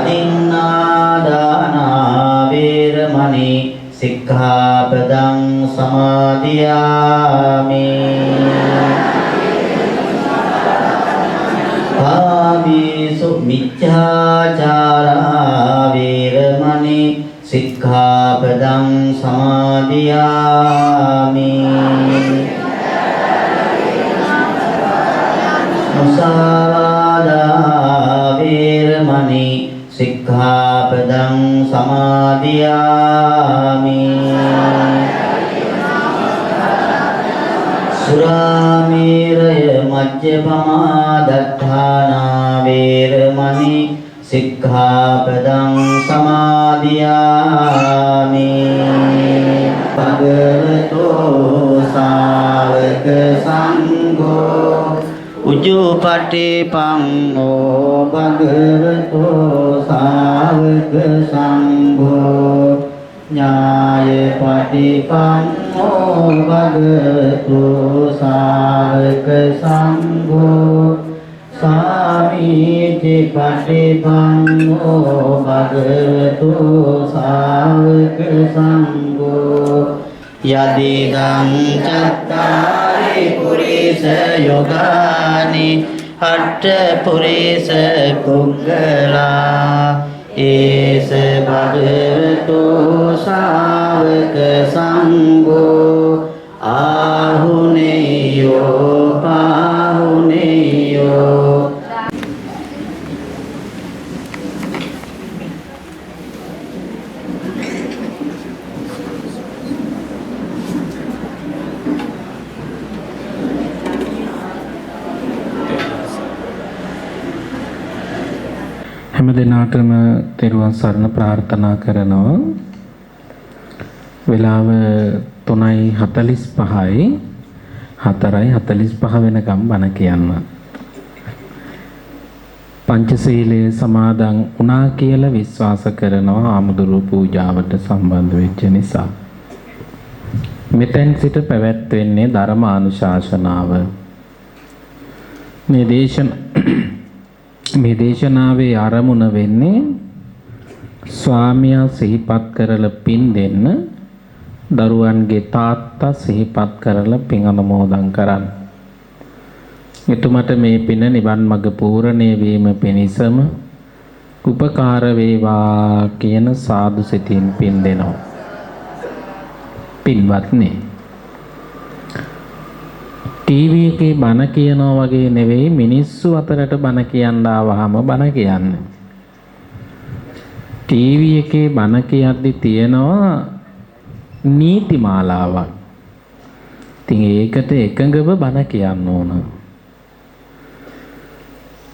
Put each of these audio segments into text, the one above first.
අදින්නා දාන වේරමණී සික්ඛාපදං සමාදියාමි. කාමේසු මිච්ඡාචාරා වේරමණී සික්ඛාපදං සමාදියාමි. මුසාවාදා වේරමණී සික්ඛාපදං සමාදියාමි. සුරාමේරය මජ්ජපමා දත්තානා වේරමණී සික්ඛාපදං සමාදියාමි. භගවතෝ සාවක සංඝෝ උජුපටිපන්නෝ භගවතෝ සාවක සංඝෝ ඥායපටිපන්නෝ භගවතෝ සාවක සංඝෝ සාමීචි පටිපන්නෝ භගවතෝ සාවක සංඝෝ යදිදං චත්තාරි පුරිස යෝගානි අට්ඨ පුරිස පුග්ගලා ඒස භගවතෝ ශාවක සංඝෝ ආහුනේයෝ පාහුනේයෝ. හැම දිනාටම තෙරුවන් සරණ ප්‍රාර්ථනා කරනවා. වෙලාව 3:45යි 4:45 වෙනකම් බණ කියන්න. පංචශීලයේ සමාදන් වුණා කියලා විශ්වාස කරනවා ආමුදුරු පූජාවට සම්බන්ධ වෙච්ච නිසා. මෙතෙන් සිට පැවැත්වෙන්නේ ධර්මානුශාසනාව. මේ දේශනාවේ ආරමුණ වෙන්නේ ස්වාමියා සිහිපත් කරලා පින් දෙන්න, දරුවන්ගේ තාත්තා සිහිපත් කරලා පින් අනුමෝදන් කරන්න. එතුමට මේ පින නිවන් මඟ පූර්ණේ වීම පිණිසම උපකාර වේවා කියන සාදු සිතින් පින් දෙනවා. පින්වත්නි, ටීවී එකේ බණ කියනවා වගේ නෙවෙයි මිනිස්සු අතරට බණ කියන්න ආවහම බණ කියන්නේ. ටීවී එකේ බණ කියද්දි තියෙනවා නීති මාලාවක්. ඉතින් ඒකට එකඟව බණ කියන්න ඕන.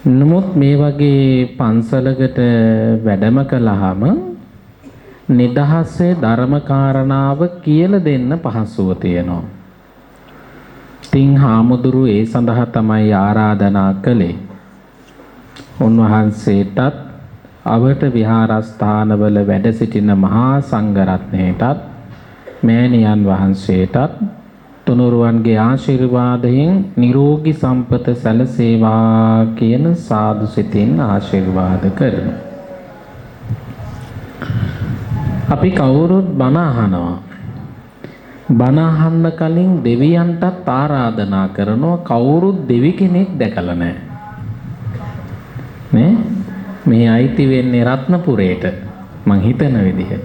නමුත් මේ වගේ පන්සලකට වැඩම කළාම නිදහසේ ධර්ම කාරණාව කියලා දෙන්න පහසුව තියෙනවා. තින් හාමුදුරු ඒ සඳහා තමයි ආරාධනා කළේ. උන්වහන්සේටත් අවට විහාරස්ථානවල වැඩ සිටින මහා සංඝරත්නයටත් මෑණියන් වහන්සේටත් තුනුරුවන්ගේ ආශිර්වාදයෙන් නිරෝගී සම්පත සැලසේවා කියන සාදු සිතින් ආශිර්වාද කරනවා. අපි කවුරුත් බණ අහනවා. බණ අහන්න කලින් දෙවියන්ටත් ආරාධනා කරනවා. කවුරුත් දෙවි කෙනෙක් දැකලා නැහැ. නේ? මේ අයිති වෙන්නේ රත්නපුරේට. මං හිතන විදිහට.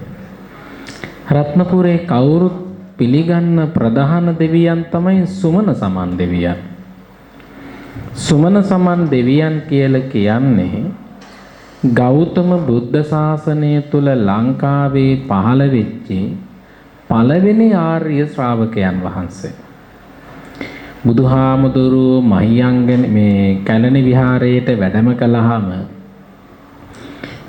රත්නපුරේ කවුරුත් පිළිගන්න ප්‍රධාන දෙවියන් තමයි සුමන සමන් දෙවියන්. සුමන සමන් දෙවියන් කියලා කියන්නේ ගෞතම බුද්ධ ශාසනය තුල ලංකාවේ පහළ වෙච්ච පළවෙනි ආර්ය ශ්‍රාවකයන් වහන්සේ. බුදුහාමුදුරු මහියංගන මේ කැලණි විහාරයට වැඩම කළාම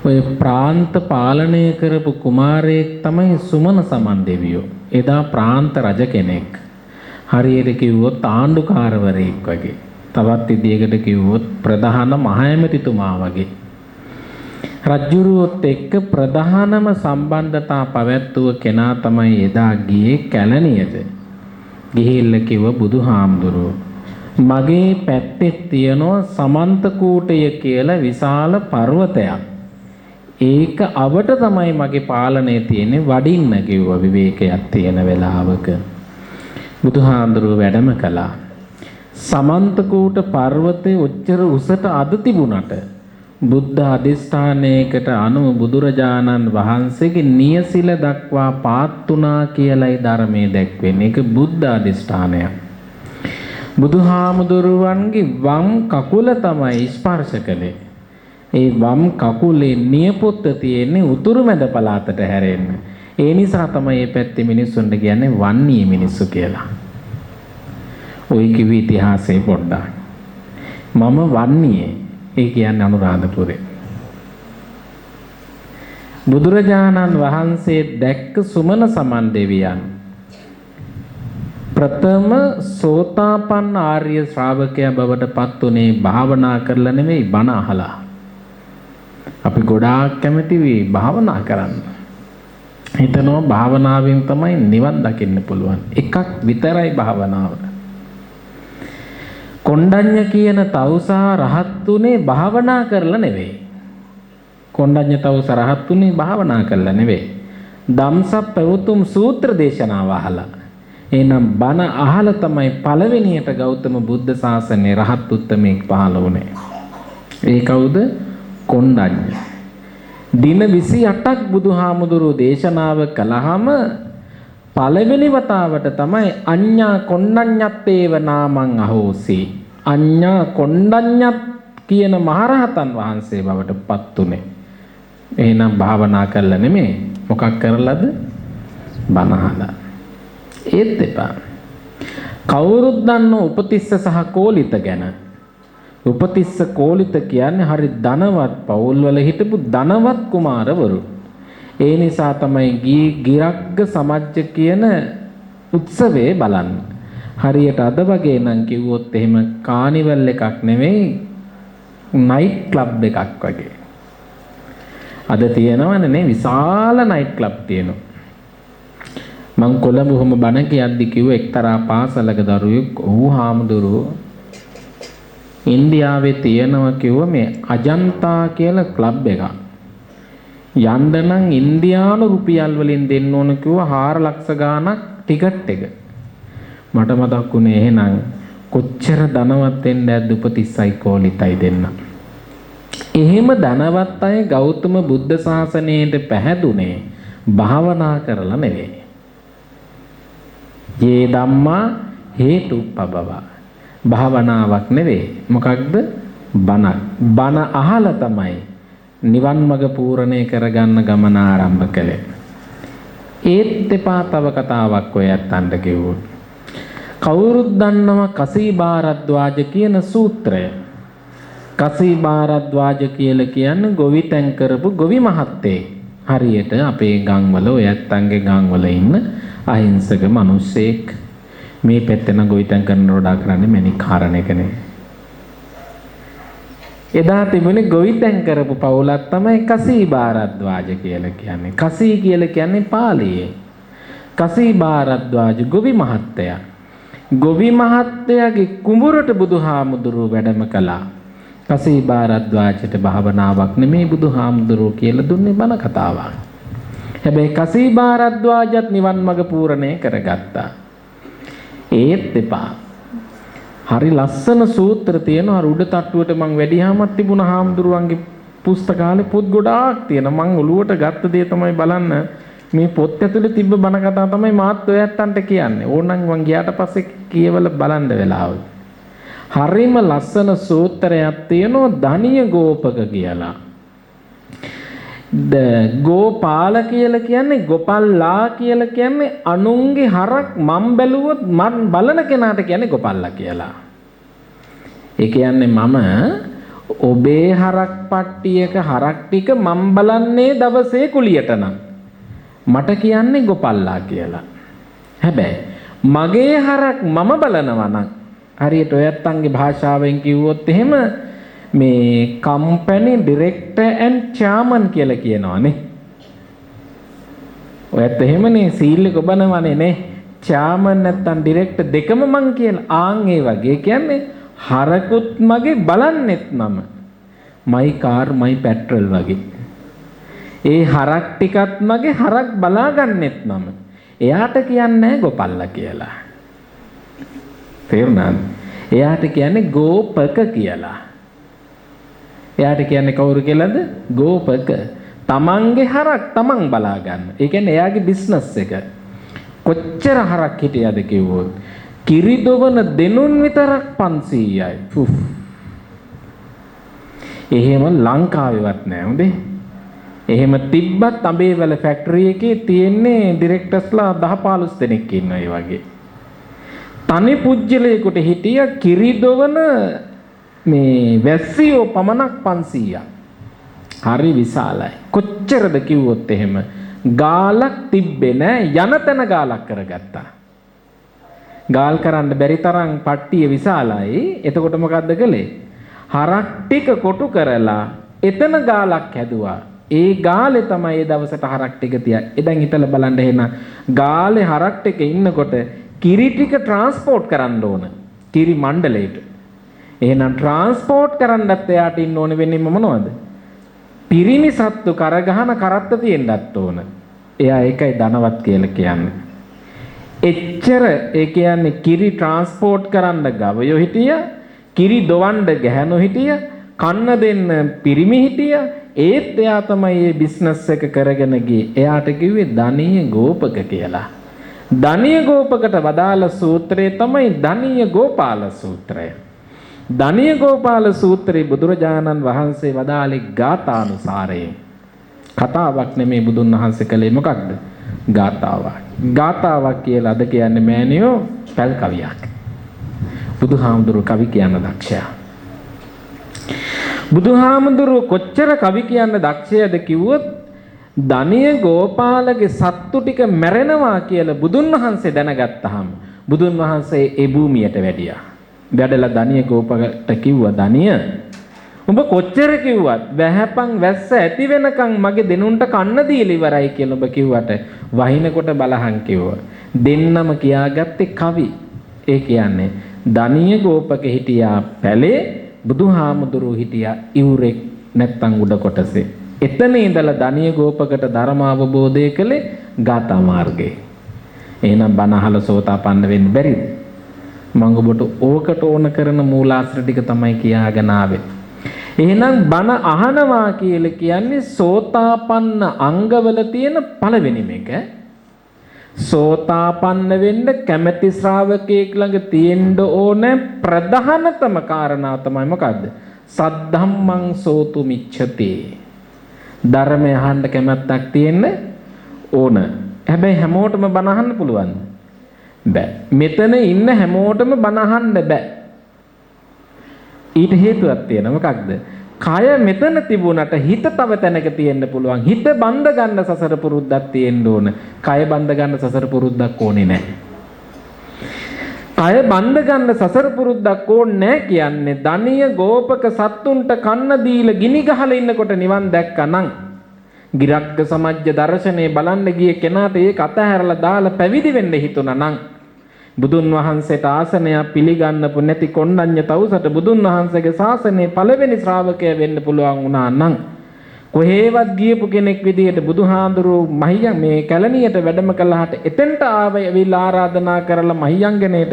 ඔය ප්‍රාන්ත පාලනය කරපු කුමාරයෙක් තමයි සුමන සමන් දෙවියෝ. එදා ප්‍රාන්ත රජ කෙනෙක්. හරියට කිව්වොත් ආණ්ඩුකාරවරයෙක් වගේ. තවත් විදියකට කිව්වොත් ප්‍රධාන මහඇමතිතුමා වගේ. රජුරුවොත් එක්ක ප්‍රධානම සම්බන්ධතා පැවැත්වුව කෙනා තමයි එදා ගියේ කැලණියට. ගිහිල්ලා කිව්ව බුදුහාමුදුරුවෝ මගේ පැත්තේ තියෙනවා සමන්ත කූටය කියලා විශාල පර්වතයක්. ඒක අවට තමයි මගේ පාලනය තියෙන්නේ වඩින්න කිව්වා විවේකයක් තියෙන වෙලාවක. බුදුහාඳුරුව වැඩම කළා. සමන්තකූට පර්වතයේ උච්චර උසට අද තිබුණට බුද්ධ අධිෂ්ඨානයකට අනුව බුදුරජාණන් වහන්සේගේ නියසිල දක්වා පාත්තුනා කියලයි ධර්මයේ දැක්වෙන්නේ. ඒක බුද්ධ අධිෂ්ඨානයක්. බුදුහාමුදුරුවන්ගේ වම් කකුල තමයි ස්පර්ශ කළේ. ඒ වම් කකුලේ නියපොත්ත තියෙන්නේ උතුරු මැද පළාතට හැරෙන්න. ඒ නිසා තමයි මේ පැත්තේ මිනිස්සුන්ට කියන්නේ වන්නේ මිනිස්සු කියලා. ඔය කිවි ඉතිහාසයේ පොඩ්ඩක්. මම වන්නේ ඒ කියන්නේ අනුරාධපුරේ. බුදුරජාණන් වහන්සේ දැක්ක සුමන සමන් දෙවියන් ප්‍රථම සෝතාපන්න ආර්ය ශ්‍රාවකයා බවට පත් උනේ භාවනා කරලා නෙමෙයි බණ අහලා. අපි ගොඩාක් කැමති වෙයි භාවනා කරන්න. හිතනවා භාවනාවෙන් තමයි නිවන් දකින්න පුළුවන්. එකක් විතරයි භාවනාව. කොණ්ඩඤ්ඤ කියන තවුසා රහත් උනේ භාවනා කරලා නෙවෙයි. කොණ්ඩඤ්ඤ තවුසා රහත් උනේ භාවනා කරලා නෙවෙයි. ධම්සප් පැවතුම් සූත්‍ර දේශනාව අහලා. එහෙනම් බණ අහලා තමයි පළවෙනියට ගෞතම බුද්ධ ශාසනයේ රහත් උත්තමයෙක් පහළ වුණේ. ඒ කවුද? කොණ්ඩඤ්ඤ. දින 28ක් බුදුහාමුදුරුවෝ දේශනාව කළාම පළවෙනි වතාවට තමයි අඤ්ඤා කොණ්ඩඤ්ඤත්තේව නාමං අහෝසි. අඤ්ඤා කොණ්ඩඤ්ඤත් කියන මහරහතන් වහන්සේ බවට පත් උනේ. එහෙනම් භාවනා කළා නෙමෙයි. මොකක් කරලාද? බණ අහලා. ඒත් එපා. කවුරුත් දන්න උපතිස්ස සහ කෝලිත ගැන. උපතිස්ස කෝලිත කියන්නේ හරි ධනවත් පවුල්වල හිටපු ධනවත් කුමාරවරු. ඒ නිසා තමයි ගිරග්ග සමජ්ජ කියන උත්සවයේ බලන්න. හරියට අද වගේ නම් කිව්වොත් එහෙම කානිවල් එකක් නෙවෙයි නයිට් ක්ලබ් එකක් වගේ. අද තියෙනවනේ නේ විශාල නයිට් ක්ලබ් තියෙනවා. මං කොළඹ කොහොම බණ කියද්දි කිව්ව එක්තරා පාසලක දරුවෙක් "ඔව් හාමුදුරුවෝ ඉන්දියාවේ තියෙනවා කිව්ව මේ අජන්තා කියලා ක්ලබ් එකක්. යන්න නම් ඉන්දියානු රුපියල් වලින් දෙන්න ඕන කිව්වා 4 ලක්ෂ ගාණක් ටිකට් එක." මට මතක් වුණේ එහෙනම් කොච්චර ධනවත් වෙන්න ඇද්ද උපතිස්සයි කෝලිතයි දෙන්න. එහෙම ධනවත් අය ගෞතම බුද්ධ ශාසනයට පැහැදුනේ භාවනා කරලා නෙවෙයි. යේ ධම්මා හේතුප්පබව. භාවනාවක් නෙවෙයි. මොකක්ද? බණ. බණ අහලා තමයි නිවන් මඟ පූර්ණේ කරගන්න ගමන ආරම්භ කළේ. ඒත් එපා තව කතාවක් ඔය ඇත්තන්ට කිව්වොත්. කවුරුත් දන්නවා කසී භාරද්වාජ කියන සූත්‍රය. කසී භාරද්වාජ කියලා කියන්නේ ගොවිතැන් කරපු ගොවි මහත්තයෙක්. හරියට අපේ ගම්වල ඔය ඇත්තන්ගේ ගම්වල ඉන්න අහිංසක මිනිස්සෙක්. මේ පැත්තේ නම් ගොවිතැන් කරන රොඩා කරන්නේ මැණික් හරන එකනේ. එදා තිබුණේ ගොවිතැන් කරපු පවුලක් තමයි කසී භාරද්වාජ කියලා කියන්නේ. කසී කියලා කියන්නේ පාලියේ. කසී භාරද්වාජ ගොවි මහත්තයා. ගොවි මහත්තයාගේ කුඹුරට බුදුහාමුදුරුව වැඩම කළා. කසී භාරද්වාජට භාවනාවක් නෙමෙයි බුදුහාමුදුරුව කියලා දුන්නේ බණ කතාවක්. හැබැයි කසී භාරද්වාජත් නිවන් මඟ පූර්ණේ කරගත්තා. ඒත් එපා. හරි ලස්සන සූත්‍ර තියෙනවා. අර උඩ තට්ටුවට මං වැඩිහාමත් තිබුණා හාමුදුරුවන්ගේ පුස්තකාලේ පොත් ගොඩාක් තියෙනවා. මං ඔලුවට ගත්ත දේ තමයි බලන්න මේ පොත් ඇතුලේ තිබ්බ බණ කතා තමයි මාත් ඔයත්තන්ට කියන්නේ. ඕනනම් මං ගියාට පස්සේ කියවලා බලන්න වෙලාව. හරිම ලස්සන සූත්‍රයක් තියෙනවා ධනිය ගෝපක කියලා. ගෝපාල කියලා කියන්නේ ගොපල්ලා කියලා කියන්නේ අනුන්ගේ හරක් මම් බැලුවොත් මන් බලන කෙනාට කියන්නේ ගොපල්ලා කියලා. ඒ කියන්නේ මම ඔබේ හරක් පට්ටියක හරක් ටික මම් බලන්නේ දවසේ කුලියට නම් මට කියන්නේ ගොපල්ලා කියලා. හැබැයි මගේ හරක් මම බලනවා නම් හරියට ඔයත්තන්ගේ භාෂාවෙන් කිව්වොත් එහෙම මේ කම්පැනි ඩිරෙක්ටර් ඇන්ඩ් චෙයාර්මන් කියලා කියනවානේ. ඔයත් එහෙමනේ සීල් එක ඔබනවනේ නේ. චෙයාර්මන් නැත්තම් ඩිරෙක්ටර් දෙකම මං කියලා. ආන් ඒ වගේ කියන්නේ හරකුත් මගේ බලන්නෙත් මම. මයි කාර් මයි පෙට්‍රල් වගේ. ඒ හරක් ටිකත් මගේ හරක් බලා ගන්නෙත් මම. එයාට කියන්නේ ගෝපල්ලා කියලා. තේරුණාද? එයාට කියන්නේ ගෝපක කියලා. එයාට කියන්නේ කවුරු කියලාද? ගෝපක. තමන්ගේ හරක් තමන් බලා ගන්න. ඒ කියන්නේ එයාගේ බිස්නස් එක. කොච්චර හරක් හිටියද කිව්වොත් කිරි දොවන දෙනුන් විතරක් 500යි. එහෙම ලංකාවේවත් නෑ හොඳේ. එහෙම තිබ්බත් අඹේවැල ෆැක්ටරි එකේ තියෙන්නේ ඩිරෙක්ටර්ස්ලා 10-15 දෙනෙක් ඉන්නවා ඒ වගේ. තනි පුජ්‍යලයකට හිටිය කිරි දොවන මේ වැස්සියෝ පමණක් 500ක්. හරි විශාලයි. කොච්චරද කිව්වොත් එහෙම ගාලක් තිබ්බේ නෑ යන තැන ගාලක් කරගත්තා. ගාල් කරන්න බැරි තරම් පට්ටිය විශාලයි. එතකොට මොකද්ද කළේ? හරක් ටික කොටු කරලා එතන ගාලක් හැදුවා. ඒ ගාලේ තමයි ඒ දවසට හරක් ටික තියා. එදන් හිතලා බලන්න එහෙනම් ගාලේ හරක් ටික ඉන්නකොට කිරි ටික ට්‍රාන්ස්පෝර්ට් කරන්න ඕන. කිරි මණ්ඩලයට. එහෙනම් ට්‍රාන්ස්පෝර්ට් කරන්නත් එයාට ඉන්න ඕන වෙන්නේ මොනවද? පිරිමි සත්තු කරගහන කරත්ත තියෙන්නත් ඕන. එයා ඒකයි ධනවත් කියලා කියන්නේ. එච්චර ඒ කියන්නේ කිරි ට්‍රාන්ස්පෝර්ට් කරන්න ගවයෝ හිටිය, කිරි දොවන්න ගැහණෝ හිටිය, කන්න දෙන්න පිරිමි හිටිය. ඒත් එයා තමයි මේ බිස්නස් එක කරගෙන ගියේ. එයාට කිව්වේ ධනීය ගෝපක කියලා. ධනීය ගෝපකට වදාළ සූත්‍රය තමයි ධනීය ගෝපාල සූත්‍රය. ධනීය ගෝපාල සූත්‍රයේ බුදුරජාණන් වහන්සේ වදාළේ ගාථානුසාරයෙන්. කතාවක් නෙමෙයි බුදුන් වහන්සේ කළේ මොකක්ද? ගාථාවක්. ගාථාවක් කියලා අද කියන්නේ මෑනියෝ පැල් කවියක්. බුදුහාමුදුරුවෝ කවි කියන්න දක්ෂයා. බුදුහාමුදුරුවෝ කොච්චර කවි කියන්න දක්ෂයද කිව්වොත් ධනීය ගෝපාලගේ සත්තු ටික මැරෙනවා කියලා බුදුන් වහන්සේ දැනගත්තාම බුදුන් වහන්සේ ඒ භූමියට වැඩියා. වැඩලා ධනීය ගෝපකට කිව්වා ධනීය උඹ කොච්චර කිව්වත් වැහැපන් වැස්ස ඇති වෙනකන් මගේ දෙනුන්ට කන්න දීලා ඉවරයි කියලා ඔබ කිව්වට වහිනකොට බලහන් කිව්වා. දෙන්නම කියාගත්තේ කවි. ඒ කියන්නේ ධනීය ගෝපක හිටියා පැලේ බුදුහාමුදුරුවෝ හිටියා ඉවුරෙක් නැත්තම් උඩ කොටසේ. එතන ඉඳලා ධනීය ගෝපකට ධර්ම අවබෝධය කළේ ගාථා මාර්ගයේ. එහෙනම් බණ අහලා සෝතාපන්න වෙන්න බැරිද? මම ඔබට ඕකට ඕන කරන මූලාශ්‍ර ටික තමයි කියාගෙන ආවේ. එහෙනම් බණ අහනවා කියලා කියන්නේ සෝතාපන්න අංගවල තියෙන පළවෙනිම එක. සෝතාපන්න වෙන්න කැමැති ශ්‍රාවකයෙක් ළඟ තියෙන්න ඕන ප්‍රධානතම කාරණා තමයි මොකද්ද? සද්ධම්මං සෝතු මිච්ඡති. ධර්මය අහන්න කැමැත්තක් තියෙන්න ඕන. හැබැයි හැමෝටම බණ අහන්න පුළුවන්ද? බෑ. මෙතන ඉන්න හැමෝටම බණ අහන්න බෑ. ඊට හේතුවක් තියෙනවා. මොකක්ද? කය මෙතන තිබුණට හිත තව තැනක තියෙන්න පුළුවන්. හිත බඳ ගන්න සසර පුරුද්දක් තියෙන්න ඕන. කය බඳ ගන්න සසර පුරුද්දක් ඕනේ නැහැ. කය බඳ ගන්න සසර පුරුද්දක් ඕනේ නැහැ කියන්නේ ධනීය ගෝපක සත්තුන්ට කන්න දීලා ගිනි ගහලා ඉන්නකොට නිවන් දැක්කනම් ගිරක්ක සමජ්ජ දර්ශනේ බලන්න ගිය කෙනාට ඒක අතහැරලා දාලා පැවිදි වෙන්න හිතුණා නම් බුදුන් වහන්සේට ආසනයක් පිළිගන්නපු නැති කොණ්ඩඤ්ඤ තවුසට බුදුන් වහන්සේගේ ශාසනයේ පළවෙනි ශ්‍රාවකයා වෙන්න පුළුවන් වුණා නම් කොහේවත් ගියපු කෙනෙක් විදියට බුදුහාඳුරු මහියන් මේ කැලණියට වැඩම කළාට එතෙන්ට ආවිලා ආරාධනා කරලා මහියන්ගණයට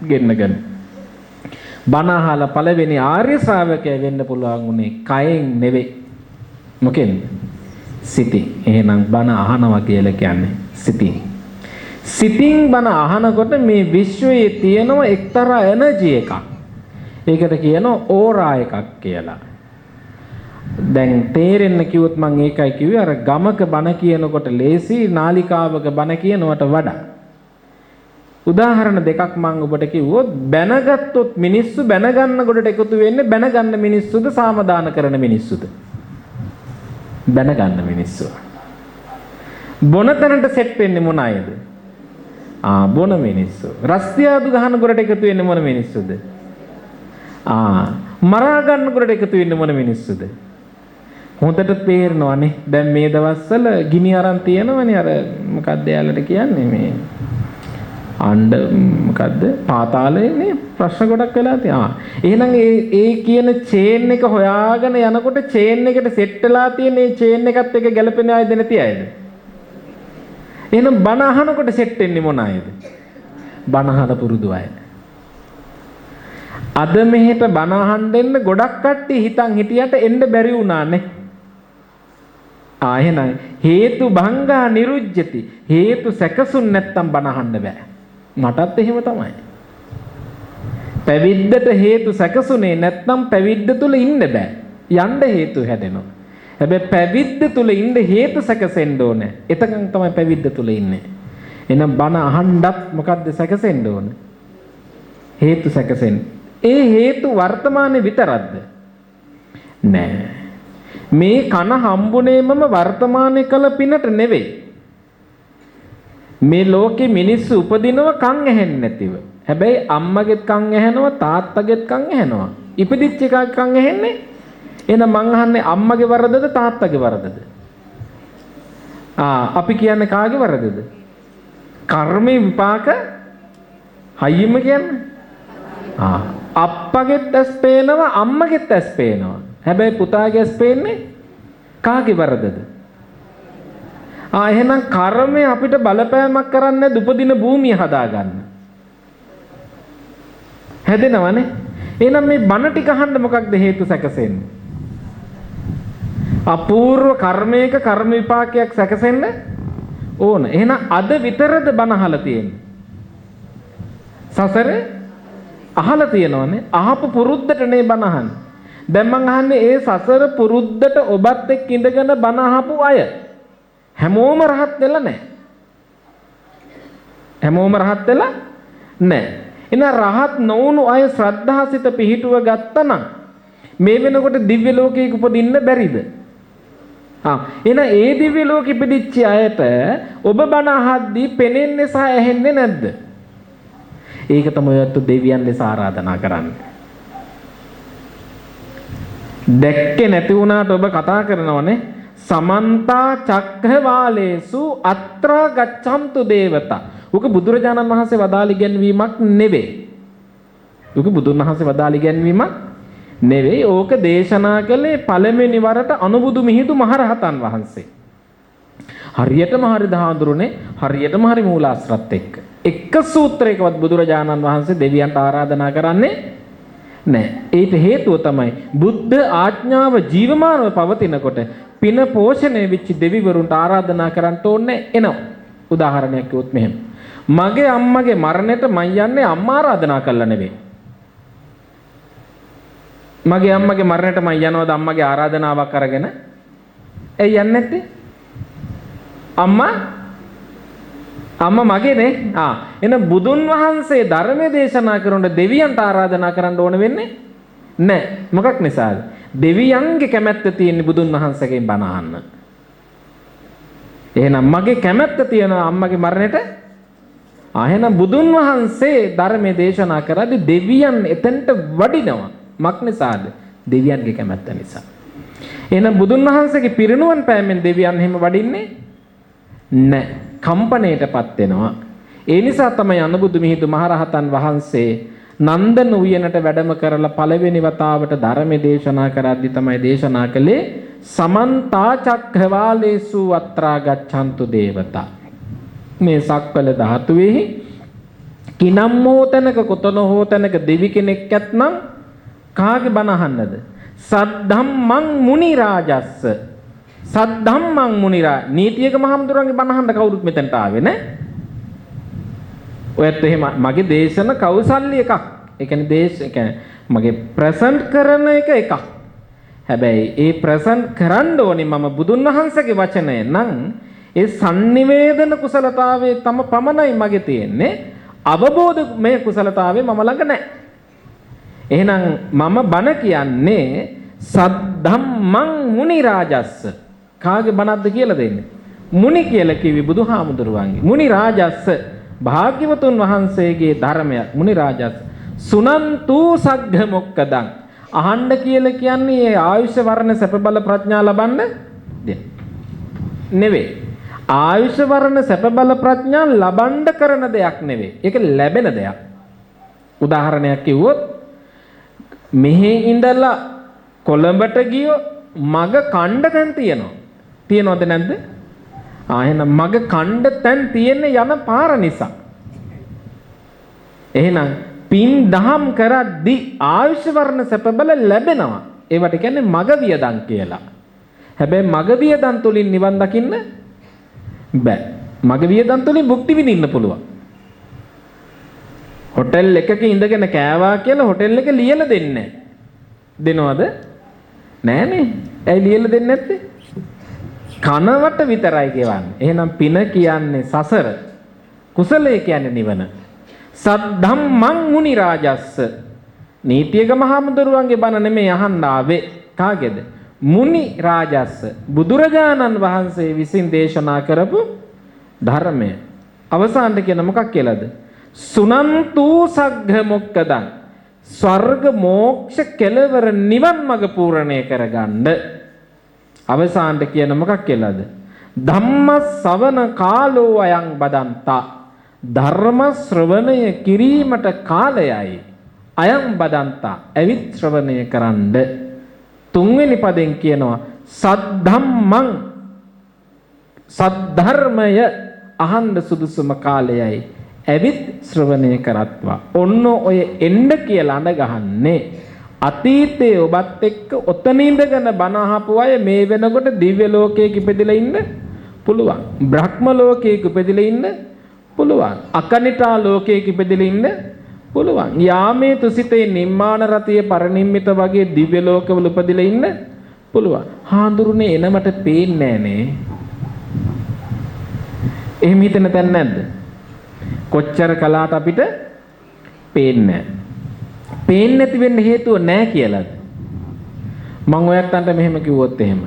ගෙන්නගෙන බණ අහලා පළවෙනි ආර්ය ශ්‍රාවකයා වෙන්න පුළුවන් උනේ කයෙන් නෙවෙයි. මොකෙන්ද? සිතින්. එහෙනම් බණ අහනවා කියලා කියන්නේ සිතින්. සිතින් බණ අහනකොට මේ විශ්වයේ තියෙන එක්තරා එනර්ජි එකක්. ඒකට කියනවා ඕරා එකක් කියලා. දැන් තේරෙන්න කිව්වොත් මම ඒකයි කිව්වේ අර ගමක බණ කියනකොට ලේසි නාලිකාවක බණ කියනවට වඩා. උදාහරණ දෙකක් මම ඔබට කිව්වොත් බැනගත්තොත් මිනිස්සු බැනගන්න කොටට එකතු වෙන්නේ බැනගන්න මිනිස්සුද සාමදාන කරන මිනිස්සුද? බැනගන්න මිනිස්සු. බොන තැනට සෙට් වෙන්නේ මොන අයද? බොන මිනිස්සු. රස්තියාදු ගහන කොටට එකතු වෙන්නේ මොන මිනිස්සුද? මරා ගන්න කොටට එකතු වෙන්නේ මොන මිනිස්සුද? හොඳට තේරෙනවනේ. දැන් මේ දවස්වල ගිනි අරන් තියෙනවනේ අර මොකක්ද යාලට කියන්නේ මේ අණ්ඩ මොකද්ද? පාතාලයේනේ ප්‍රශ්න ගොඩක් වෙලා තියෙනවා. එහෙනම් ඒ කියන චේන් එක හොයාගෙන යනකොට චේන් එකට සෙට් වෙලා තියෙන මේ චේන් එකත් එක්ක ගැලපෙන අයද නැති අයද? එහෙනම් බණ අහනකොට සෙට් වෙන්නේ මොන අයද? බණ අහන පුරුදු අය. අද මෙහෙට බණ අහන්න එන්න ගොඩක් කට්ටිය හිතන් හිටියට එන්න බැරි වුණානේ. එහෙනම් හේතු භංගා නිරුජ්ජති. හේතු සැකසුන් නැත්තම් බණ අහන්න බෑ. මටත් එහෙම තමයි. පැවිද්දට හේතු සැකසුනේ නැත්නම් පැවිද්ද තුල ඉන්න බෑ. යන්න හේතු හැදෙනවා. හැබැයි පැවිද්ද තුල ඉන්න හේතු සැකසෙන්න ඕනේ. එතකන් තමයි පැවිද්ද තුල ඉන්නේ. එහෙනම් බණ අහන්නත් මොකද්ද සැකසෙන්න ඕනේ? හේතු සැකසෙන්න. ඒ හේතු වර්තමානයේ විතරක්ද? නෑ. මේ කන හම්බුනේමම වර්තමානයේ කළ පිනට නෙවෙයි. මේ ලෝකේ මිනිස්සු උපදිනව කන් ඇහෙන්නේ නැතිව. හැබැයි අම්මගෙත් කන් ඇහෙනවා තාත්තගෙත් කන් ඇහෙනවා. ඉපදිච්ච එකක් කන් ඇහෙන්නේ. එහෙනම් මං අහන්නේ අම්මගේ වරදද තාත්තගේ වරදද? අපි කියන්නේ කාගේ වරදද? කර්මේ විපාක හයියම කියන්නේ. අප්පගෙත් ඇස් පේනවා අම්මගෙත් ඇස් පේනවා. හැබැයි පුතාගේ ඇස් පේන්නේ කාගේ වරදද? එහෙනම් කර්මය අපිට බලපෑමක් කරන්නේ දුපදින භූමිය හදාගන්න. හැදෙනවනේ. එහෙනම් මේ බණ ටික අහන්න මොකක්ද හේතු සැකසෙන්නේ? අපූර්ව කර්මයක කර්ම විපාකයක් සැකසෙන්න ඕන. එහෙනම් අද විතරද බණ අහලා තියෙන්නේ? සසරේ අහලා තියෙනවනේ. අහපු පුරුද්දට නේ බණ අහන්නේ. දැන් මං අහන්නේ ඒ සසර පුරුද්දට ඔබත් එක්ක ඉඳගෙන බණ අහපු අය හැමෝම රහත් වෙලා නැහැ. හැමෝම රහත් වෙලා නැහැ. එන රහත් නොවුණු අය ශ්‍රද්ධාසිත පිහිටුව ගත්තනම් මේ වෙනකොට දිව්‍ය ලෝකයක උපදින්න බැරිද? එන ඒ දිව්‍ය ලෝකෙ ඉපදිච්ච අයට ඔබ බණ අහද්දී පෙනෙන්නේ සහ ඇහෙන්නේ නැද්ද? ඒක තමයි ඔයත් දෙවියන් ලෙස ආරාධනා කරන්නේ. දැක්කේ නැති වුණාට ඔබ කතා කරනවනේ සමන්තා චක්ඛවාලේසු අත්‍රා ගච්ඡන්තු දේවතා. උක බුදුරජාණන් වහන්සේ වදාළි ගැන්වීමක් නෙවෙයි. උක බුදුන් වහන්සේ වදාළි ගැන්වීමක් නෙවෙයි. ඕක දේශනා කළේ පළවෙනි වරට අනුබුදු මිහිඳු මහරහතන් වහන්සේ. හරියටම හරි දහඳුරුනේ හරියටම හරි මූලාශ්‍රත් එක්ක. එක සූත්‍රයකවත් බුදුරජාණන් වහන්සේ දෙවියන්ට ආරාධනා කරන්නේ නැහැ. ඒට හේතුව තමයි බුද්ධ ආඥාව ජීවමානව පවතිනකොට පින පෝෂණය වෙච්ච දෙවිවරුන්ට ආරාධනා කරන්න ඕනේ එනවා. උදාහරණයක් කිව්වොත් මෙහෙම. මගේ අම්මගේ මරණයට මම යන්නේ අම්මා ආරාධනා කළා නෙවෙයි. මගේ අම්මගේ මරණයට මම යනවාද අම්මගේ ආරාධනාවක් අරගෙන? ඇයි යන්නේ නැත්තේ? අම්මා මගේනේ. එහෙනම් බුදුන් වහන්සේ ධර්මයේ දේශනා කරනකොට දෙවියන්ට ආරාධනා කරන්න ඕන වෙන්නේ නැහැ. මොකක් නිසාද? දෙවියන්ගේ කැමැත්ත තියෙන බුදුන් වහන්සේගෙන් බණ අහන්න. එහෙනම් මගේ කැමැත්ත තියෙන අම්මගේ මරණයට එහෙනම් බුදුන් වහන්සේ ධර්මයේ දේශනා කරද්දී දෙවියන් එතෙන්ට වඩිනවා. මක් නිසාද? දෙවියන්ගේ කැමැත්ත නිසා. එහෙනම් බුදුන් වහන්සේගේ පිරිනුවන් පෑමෙන් දෙවියන් එහෙම වඩින්නේ නැහැ. කම්පණයටපත් වෙනවා. ඒ නිසා තමයි අනුබුදු මිහිඳු මහරහතන් වහන්සේ නන්දන උයනට වැඩම කරලා පළවෙනි වතාවට ධර්මයේ දේශනා කරද්දී තමයි දේශනා කළේ සමන්තා චක්ඛවාලේසු අත්‍රා ගච්ඡන්තු දේවතා. මේ සක්වල ධාතුවේහි කිනම් හෝතනක කොතන හෝතනක දෙවි කෙනෙක් ඇත්නම් කාගේ බණ අහන්නද? සද්ධම්මං මුනි රාජස්ස. සද්ධම්මං මුනි රාජ. නීතියක මහම්දුරන්ගේ බණ අහන්න කවුරුත් මෙතනට ආවේ නැහැ. ඔයත් එහෙම මගේ දේශන කෞසල්‍ය එකක්. ඒ කියන්නේ මගේ ප්‍රසන්ට් කරන එකක්. හැබැයි ඒ ප්‍රසන්ට් කරන්න ඕනේ මම බුදුන් වහන්සේගේ වචනය නම් ඒ sannivedana කුසලතාවයේ තම පමණයි මගේ තියෙන්නේ. අවබෝධ මේ කුසලතාවයේ මම ළඟ නැහැ. එහෙනම් මම බණ කියන්නේ සද්ධම්මං මුනි රාජස්ස. කාගේ බණක්ද කියලා දෙන්නේ? මුනි කියලා කිවි බුදුහාමුදුරුවන්ගේ. මුනි රාජස්ස භාග්‍යවතුන් වහන්සේගේ ධර්මයක්. මුනි රාජස්ස සුනන්තු සග්ග මොක්කදං. අහන්න කියලා කියන්නේ ඒ ආයුෂ වර්ණ සැප බල ප්‍රඥා ලබන්න නෙවෙයි. ආයුෂ වර්ණ සැප බල ප්‍රඥා ලබන්න කරන දෙයක් නෙවෙයි. ඒක ලැබෙන දෙයක්. උදාහරණයක් කිව්වොත් මෙහි ඉඳලා කොළඹට ගියෝ මග කණ්ඩ තැන් තියෙනවා. තියෙනවද නැද්ද? එහෙනම් මග කණ්ඩ තැන් තියෙන්නේ යන පාර නිසා. එහෙනම් පින් දහම් කරද්දී ආයුෂ වර්ණ සැප බල ලැබෙනවා. ඒවට කියන්නේ මග වියදම් කියලා. හැබැයි මග වියදම් තුලින් නිවන් දකින්න බෑ. මග වියදම් තුලින් භුක්ති විඳින්න පුළුවන්. හොටෙල් එකක ඉඳගෙන කෑවා කියලා හොටෙල් එක ලියලා දෙන්නේ දෙනවද? නෑනේ. ඇයි ලියලා දෙන්නේ නැත්තේ? කනවට විතරයි කියවන්නේ. එහෙනම් පින කියන්නේ සසර. කුසලයේ කියන්නේ නිවන. සද්ධම්මං මුනි රාජස්ස. නීතියක මහමුදුරුවන්ගේ බණ නෙමෙයි අහන්න ආවේ. කාගේද? මුනි රාජස්ස. බුදුරජාණන් වහන්සේ විසින් දේශනා කරපු ධර්මය. අවසානට කියන මොකක් කියලාද? සුනන්තු සග්ග මොක්කදං. ස්වර්ග මොක්ෂ කෙලවර නිවන් මඟ පූර්ණේ කරගන්න. අවසානට කියන මොකක් කියලාද? ධම්ම ශ්‍රවණ කාලෝ අයං බදන්තා. ධර්ම ශ්‍රවණය කිරීමට කාලයයි. අයං බදන්තා. ඇවිත් ශ්‍රවණය කරන්න. තුන්වෙනි පදෙන් කියනවා සද්ධම්මං. සද්ධර්මය අහන්න සුදුසුම කාලයයි. ඇවිත් ශ්‍රවණය කරත්වා. ඔන්න ඔය එන්න කියලා අඬ ගහන්නේ. අතීතයේ ඔබත් එක්ක ඔතන ඉඳගෙන බණ අහපු අය මේ වෙනකොට දිව්‍ය ලෝකයක ඉපදෙලා ඉන්න පුළුවන්. බ්‍රහ්ම ලෝකයක ඉපදෙලා ඉන්න පුළුවන්. අකනිටා ලෝකයක ඉපදෙලා ඉන්න පුළුවන්. යාමේ තුසිතේ නිම්මාන රතිය පරිනිම්මිත වගේ දිව්‍ය ලෝකවල උපදෙලා ඉන්න පුළුවන්. හාඳුරුනේ එනමට පේන්නේ නෑනේ. එහෙම හිතන තැන නැද්ද? කොච්චර කලාට අපිට පේන්නේ නැහැ. පේන්නේ නැති වෙන්න හේතුව නැහැ කියලාද? මම ඔයත්තන්ට මෙහෙම කිව්වොත් එහෙම.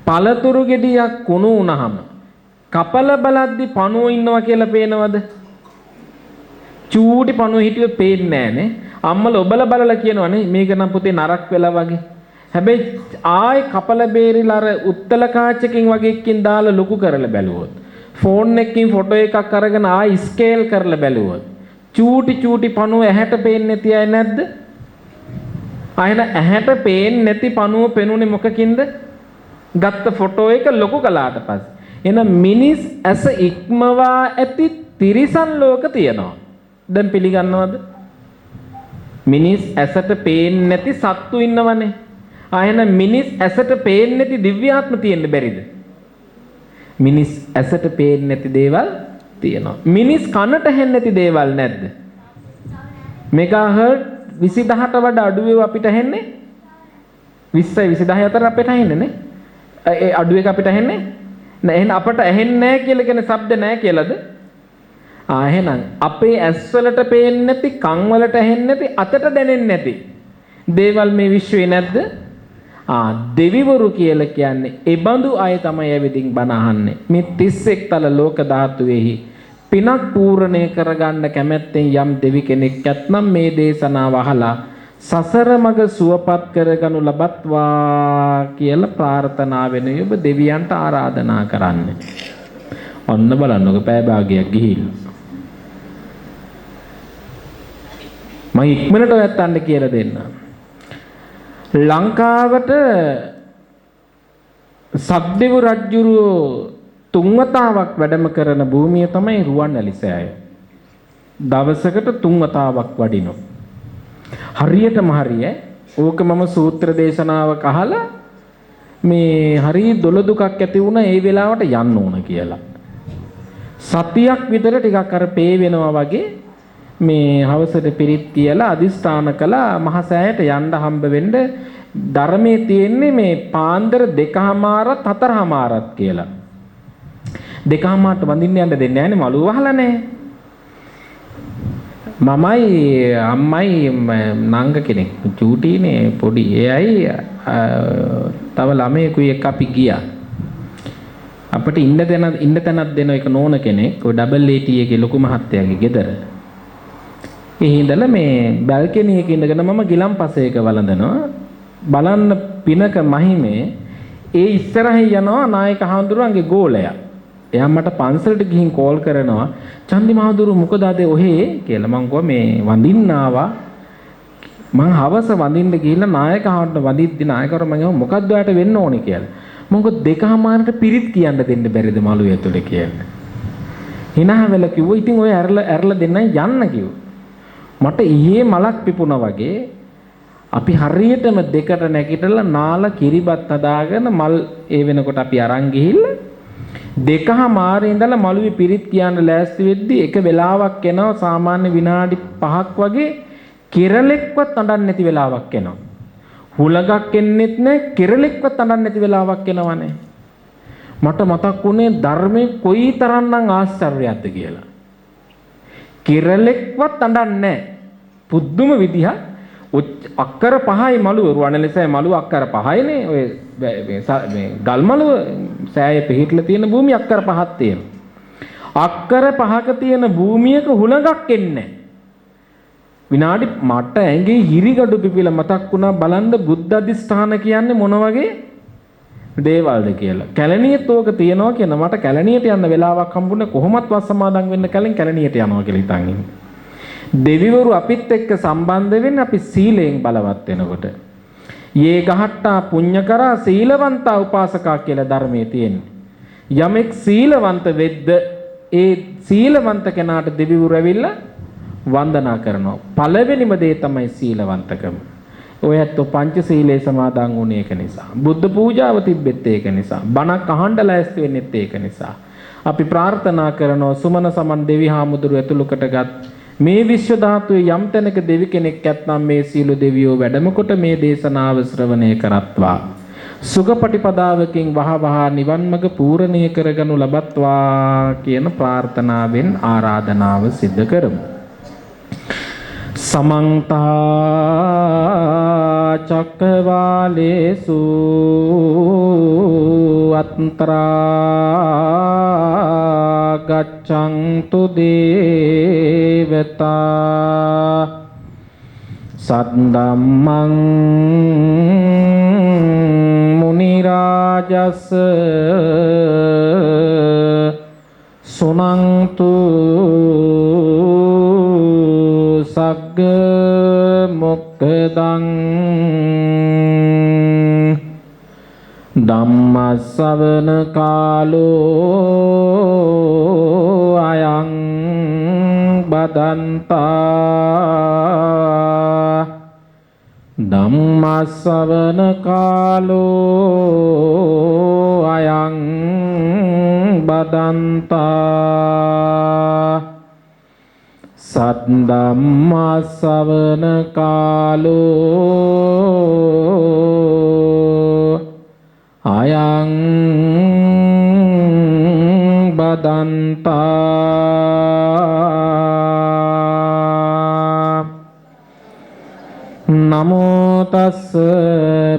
පළතුරු ගෙඩියක් කුණු වුණාම කපල බලද්දි පණුව ඉන්නවා කියලා පේනවද? චූටි පණුව හිටියොත් පේන්නේ නැහනේ. අම්මලා ඔබලා බලලා කියනවනේ මේක නම් පුතේ නරක් වෙලා වගේ. හැබැයි ආයි කපල බේරිලා අර උත්තල කාචකින් වගේ එකකින් දාලා ලොකු කරලා බැලුවොත් ෆෝන් එකකින් ෆොටෝ එකක් අරගෙන ආයි ස්කේල් කරලා බැලුවොත් චූටි පණුව ඇහැට පේන්නේ නැති අය නැද්ද? ආයෙන ඇහැට පේන්නේ නැති පණුව පෙනුනේ මොකකින්ද? ගත්ත ෆොටෝ එක ලොකු කළාට පස්සේ. එහෙනම් මිනිස් ඇස ඉක්මවා ඇති තිරිසන් ලෝක තියෙනවා. දැන් පිළිගන්නවද? මිනිස් ඇසට පේන්නේ නැති සත්තු ඉන්නවනේ. ආයෙන මිනිස් ඇසට පේන්නේ නැති දිව්‍යාත්ම තියෙන්න බැරිද? මිනිස් ඇසට පේන්නේ නැති දේවල් තියෙනවා. මිනිස් කනට ඇහෙන්නේ නැති දේවල් නැද්ද? මෙගාහර්ට් 20000ට වඩා අඩු ඒවා අපිට ඇහෙන්නේ 20 20000 අතර අපිට ඇහෙන්නේ නේ. ඒ අඩු එක අපිට ඇහෙන්නේ නෑ. එහෙනම් අපට ඇහෙන්නේ නෑ කියලා කියන්නේ ශබ්ද නෑ කියලාද? එහෙනම් අපේ ඇස් වලට පේන්නේ නැති, කන් වලට ඇහෙන්නේ නැති, අතට දැනෙන්නේ නැති දේවල් මේ විශ්වේ නැද්ද? දෙවිවරු කියලා කියන්නේ ඒ බඳු අය තමයි ඇවිදින් බණ අහන්නේ. මේ 31 තල ලෝක ධාතුවේහි පිනක් පූර්ණේ කරගන්න කැමැත්තෙන් යම් දෙවි කෙනෙක් ඇත්නම් මේ දේශනාව අහලා සසර මඟ සුවපත් කරගනු ලබත්වා කියලා ප්‍රාර්ථනා වෙන ඔබ දෙවියන්ට ආරාධනා කරන්නේ. ඔන්න බලන්නකො පැය භාගයක් ගිහිල්ලා. මම ඉක්මනට ඔයත්තන්ට කියලා දෙන්නම්. ලංකාවට සබ්දෙව් රජුරෝ තුන්වතාවක් වැඩම කරන භූමිය තමයි රුවන්වැලිසෑය. දවසකට තුන්වතාවක් වඩිනවා. හරියටම හරිය. ඕක මම සූත්‍ර දේශනාවක අහලා මේ හරිය දොළදුකක් ඇති වුණා ඒ වෙලාවට යන්න ඕන කියලා. සතියක් විතර ටිකක් අර පේ වෙනවා වගේ මේ හවසට පිරිත් කියලා අදිස්ථාන කළා මහසෑයට යන්න හම්බ වෙන්න. ධර්මයේ තියෙන්නේ මේ පාන්දර 2:00මාරත් 4:00මාරත් කියලා. 2:00මාරට වඳින්න යන්න දෙන්නේ නැහැනේ මළුව වහලා නැහැ. මමයි අම්මයි නංග කෙනෙක් චූටිනේ පොඩි එයයි තව ළමයෙකුයි එක්ක අපි ගියා. අපිට ඉන්න තැනක් දෙන එක නෝන කෙනෙක් ඔය ඩබල් ඒටී එකේ ලොකු මහත්තයාගේ ගෙදර. ඒ හිඳලා මේ බල්කනි එකේ ඉඳගෙන මම ගිලම්පසයක වළඳනවා. බලන්න පිනක මහිමේ ඒ ඉස්සරහින් යනවා නායක හඳුරන්ගේ ගෝලයා. එයා මට පන්සලට ගිහින් කෝල් කරනවා චන්දි මහදුරු මොකද අද ඔහේ කියලා. මං කිව්වා මේ වඳින්න ආවා. මං හවස වඳින්න ගිහිල්ලා නායකහවට වඳිද්දි නායකවරු මම කිව්වා මොකද්ද ඔයාලට වෙන්න ඕනේ කියලා. මොකද දෙකමාරට පිරිත් කියන්න දෙන්න බැරිද මළුවේ ඇතුලේ කියලා. hina වෙලා කිව්වා ඉතින් ඔය ඇරලා දෙන්නයි යන්න කිව්වා. මට ඊයේ මලක් පිපුණා වගේ අපි හරියටම දෙකට නැගිටලා නාල කිරිබත් හදාගෙන මල් ඒ වෙනකොට අපි අරන් ගිහිල්ලා දෙකමාරේ ඉඳලා මළුවේ පිරිත් කියන්න ලෑස්ති වෙද්දි එක වෙලාවක් එනවා සාමාන්‍ය විනාඩි 5ක් වගේ කෙරලෙක්වත් අඬන්නේ නැති වෙලාවක් එනවා. හුලඟක් එන්නෙත් නැහැ කෙරලෙක්වත් අඬන්නේ නැති වෙලාවක් එනවනේ. මට මතක් වුණේ ධර්මයේ කොයිතරම්නම් ආශ්චර්යයක්ද කියලා. කෙරලෙක්වත් අඬන්නේ නැහැ. පුදුම විදිහ අක්කර 5යි මළුව රුවන්වැලිසෑය මළුව අක්කර 5යිනේ. ඔය මේ ගල් මළුව සෑය පිහිටලා තියෙන භූමිය අක්කර 5ක් තියෙනවා. අක්කර 5ක තියෙන භූමියක හුලඟක් එන්නේ විනාඩි මට ඇඟේ හිරිගඩු පිපිලා මතක් වුණා බලන්න බුද්ධ අධිෂ්ඨාන කියන්නේ මොන වගේ දේවල්ද කියලා. කැලණියත් ඕක තියනවා කියන මට කැලණියට යන්න වෙලාවක් හම්බුනේ කොහොමත් වස් සමාදන් වෙන්න කලින් කැලණියට යනවා කියලා හිතන් ඉන්නේ. දෙවිවරු අපිත් එක්ක සම්බන්ධ වෙන්නේ අපි සීලයෙන් බලවත් වෙනකොට. යේ ගහට්ටා පුඤ්ඤ කරා සීලවන්තා උපාසකා කියලා ධර්මයේ තියෙන්නේ. යමෙක් සීලවන්ත වෙද්ද ඒ සීලවන්ත කෙනාට දෙවිවරු ඇවිල්ලා වන්දනා කරනවා. පළවෙනිම දේ තමයි සීලවන්තකම. ඔයත් පංචශීලයේ සමාදන් වුණේ ඒක නිසා. බුද්ධ පූජාව තිබෙත් ඒක නිසා. බණක් අහන්න ලෑස්ති වෙන්නෙත් ඒක නිසා. අපි ප්‍රාර්ථනා කරනවා සුමන සමන් දෙවි හාමුදුරුව ඇතුළුකටගත් මේ විශ්ව ධාතුවේ යම් තැනක දෙවි කෙනෙක් ඇත්නම් මේ සීල දෙවියෝ වැඩම කොට මේ දේශනාව ශ්‍රවණය කරත්වා. සුගපටිපදාවකින් වහවහ නිවන් මඟ පූර්ණණය කරගනු ලබත්වා කියන ප්‍රාර්ථනාවෙන් ආරාධනාව සිදු කරමු. समंत चक्रवालेषु अन्तरा गच्छन्तु देवता सद्दम्मं मुनिराजस सुनन्तु सग्ग मुक्दं ධම්මස්සවන කාලෝ අයං බදන්තා ධම්මස්සවන කාලෝ අයං බදන්තා සද්දම්මස්සවන කාලෝ අයං බදන්තා නමෝ තස්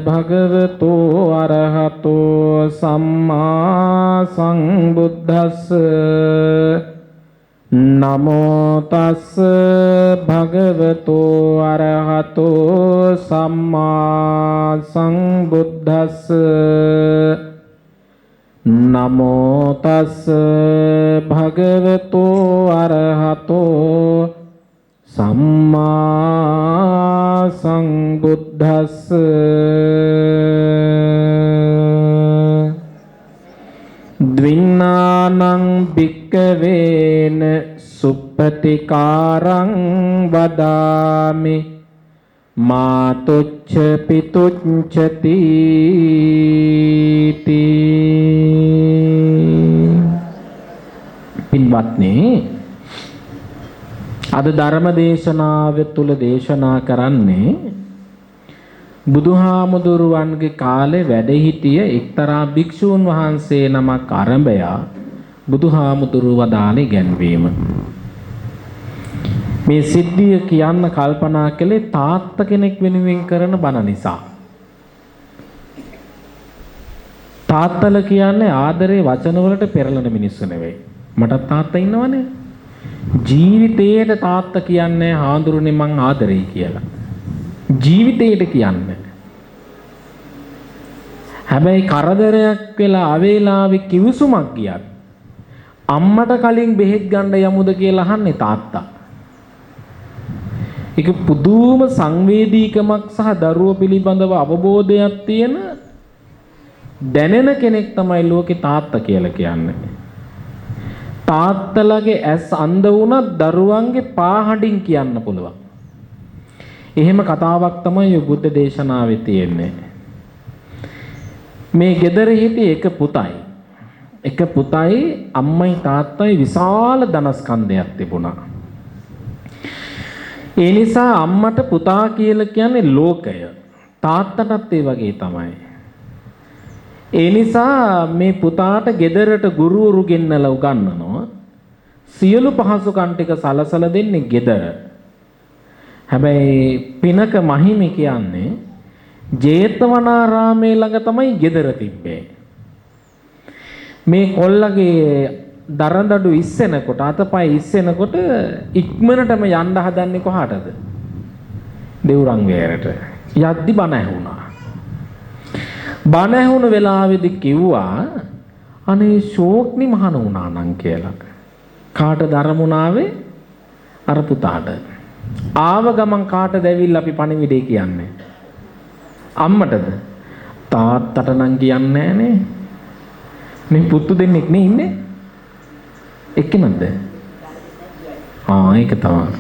භගවතු අරහතෝ සම්මා සංබුද්දස්ස නමෝ තස් භගවතු අරහතෝ සම්මා සංබුද්දස්ස නමෝ තස් භගවතු අරහතෝ සම්මා සංබුද්දස්ස ද්වින්නානං භික්ඛවේන සුප්පතිකාරං වදාමි මාතුච්ච පිතුච්චති පින්වත්නි අද ධර්ම දේශනාව තුල දේශනා කරන්නේ බුදුහාමුදුරුවන්ගේ කාලේ වැඩ සිටිය එක්තරා භික්ෂූන් වහන්සේ නමක් ආරම්භයා බුදුහාමුදුරුව වදාළ ඉගැන්වීම. මේ සිද්ධිය කියන්න කල්පනා කළේ තාත්තා කෙනෙක් වෙනුවෙන් කරන බණ නිසා. තාත්තල කියන්නේ ආදරේ වචන වලට පෙරලෙන මිනිස්සු නෙවෙයි. මට තාත්තා ඉන්නවනේ. ජීවිතේට තාත්තා කියන්නේ හාඳුරුනේ මං ආදරෙයි කියලා. ජීවිතේට කියන්නේ. හැබැයි කරදරයක් වෙලා අවේලාවේ කිවිසුමක් ගියත් අම්මට කලින් බෙහෙත් ගන්න යමුද කියලා අහන්නේ තාත්තා. ඒක පුදුම සංවේදීකමක් සහ දරුවෝ පිළිබඳව අවබෝධයක් තියෙන දැනෙන කෙනෙක් තමයි ලෝකේ තාත්තා කියලා කියන්නේ. තාත්තලගේ ඇස් අන්ධ වුණත් දරුවන්ගේ පාහඬින් කියන්න පුළුවන්. එහෙම කතාවක් තමයි බුද්ධ දේශනාවේ තියෙන්නේ. මේ ගෙදර හිටිය එක පුතයි. එක පුතයි අම්මයි තාත්තයි විශාල ධනස්කන්ධයක් තිබුණා. ඒ නිසා අම්මට පුතා කියලා කියන්නේ ලෝකය. තාත්තටත් ඒ වගේ තමයි. ඒ නිසා මේ පුතාට ගෙදරට ගුරුවරු ගෙන්නලා උගන්වනවා. සියලු පහසුකම් ටික සලසලා දෙන්නේ ගෙදර. හැබැයි පිනක මහිමේ කියන්නේ ජේතවනාරාමේ ළඟ තමයි ගෙදර තිබ්බේ. මේ කොල්ලගේ දරදඬු ඉස්සෙනකොට අතපය ඉස්සෙනකොට ඉක්මනටම යන්න හදන්නේ කොහාටද? දෙවුරන් වේරට. යද්දි බණ ඇහුණා. බණ ඇහුණ වෙලාවේදී කිව්වා අනේ ෂෝක්නි මහණ වුණා නම් කියලා. කාටද අරමුණාවේ? අර පුතාට. ආව ගමන් කාටද ඇවිල්ලා අපි පණිවිඩේ කියන්නේ? අම්මටද? තාත්තට නම් කියන්නේ නෑනේ. මේ පුතු දෙන්නෙක් නේ ඉන්නේ. එක්කෙනක්ද? ඒක තමයි.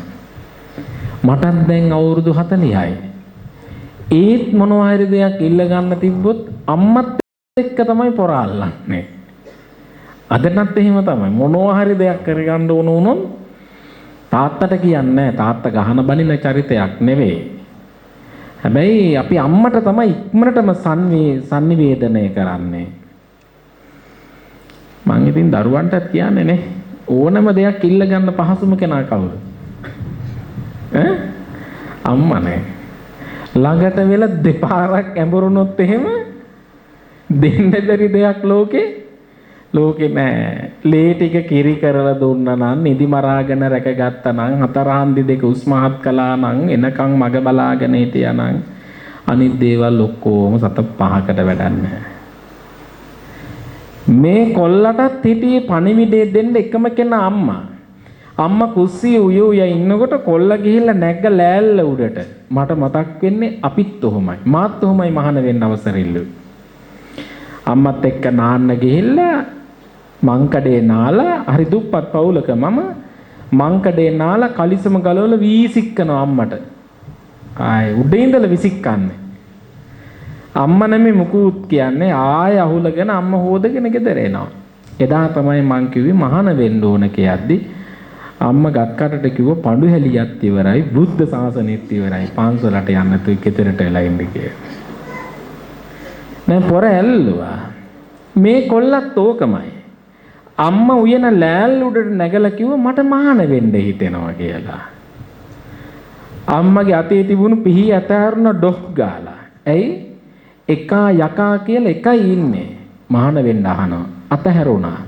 මටත් දැන් අවුරුදු 40යි. ඒත් මොනවා හරි දෙයක් ඉල්ල ගන්න තිබ්බොත් අම්මත් එක්ක තමයි පොරාල්ලන්නේ. අදටත් එහෙම තමයි. මොනවා හරි දෙයක් කරගන්න ඕන වුණොත් තාත්තට කියන්නේ තාත්තා ගහන බනින චරිතයක් නෙවෙයි. හැබැයි අපි අම්මට තමයි ඉක්මනටම සංනිවේදනය කරන්නේ. මං ඉතින් දරුවන්ටත් කියන්නේ නේ ඕනම දෙයක් ඉල්ල ගන්න පහසුම කෙනා කවුද? අම්මනේ. ළඟට වෙලා දෙපාරක් ඇඹරුණොත් එහෙම දෙන්න බැරි දෙයක් ලෝකේ නෑ. ලේ ටික කිරි කරලා දුන්නා නම් නිදි මරාගෙන රැකගත්තා නම් හතරහන්දි දෙක උස්මහත් කළා නම් එනකන් මග බලාගෙන හිටියා නම් අනිත් දේවල් ඔක්කොම සත පහකට වැඩක් නෑ. මේ කොල්ලටත් හිටියේ පණිවිඩේ දෙන්න එකම කෙනා අම්මා. අම්මා කුස්සියේ උය ඉන්නකොට කොල්ල ගිහිල්ලා නැග්ග ලෑල්ල උඩට. මට මතක් වෙන්නේ අපිත් ඔහොමයි. මාත් ඔහොමයි මහාන වෙන්න අවසර ඉල්ලුවේ. අම්මත් එක්ක නාන්න ගිහිල්ලා මංකඩේ නාලා හරි දුප්පත් පවුලක මංකඩේ නාලා කලිසම ගලවලා වීසික්කනවා අම්මට. ආයේ උඩින් ඉඳලා විසික්කන්නේ. අම්මා නෙමෙයි මුකුත් කියන්නේ ආය අහුලගෙන අම්මා හොදගෙන ගෙදර එනවා. එදා තමයි මං කිව්වේ මහාන වෙන්න ඕන කියද්දි අම්මා ගත්කටට කිව්ව පඳු හැලියත් ඉවරයි බුද්ධ ශාසනෙත් ඉවරයි පන්සලට යන්න තුයි ගෙදරට එලා ඉන්න කියලා. දැන් පොර ඇල්ලුවා. මේ කොල්ලත් ඕකමයි. අම්මා උයන ලෑල්ල උඩට නැගලා කිව්ව මට මහාන වෙන්න හිතෙනවා කියලා. අම්මගේ අතේ තිබුණු පිහි අතහැරුණ ඩොක් ගාලා. ඇයි? එකා යකා කියලා එකයි ඉන්නේ. මහාන වෙන්න අහනවා. අතහැරුණා.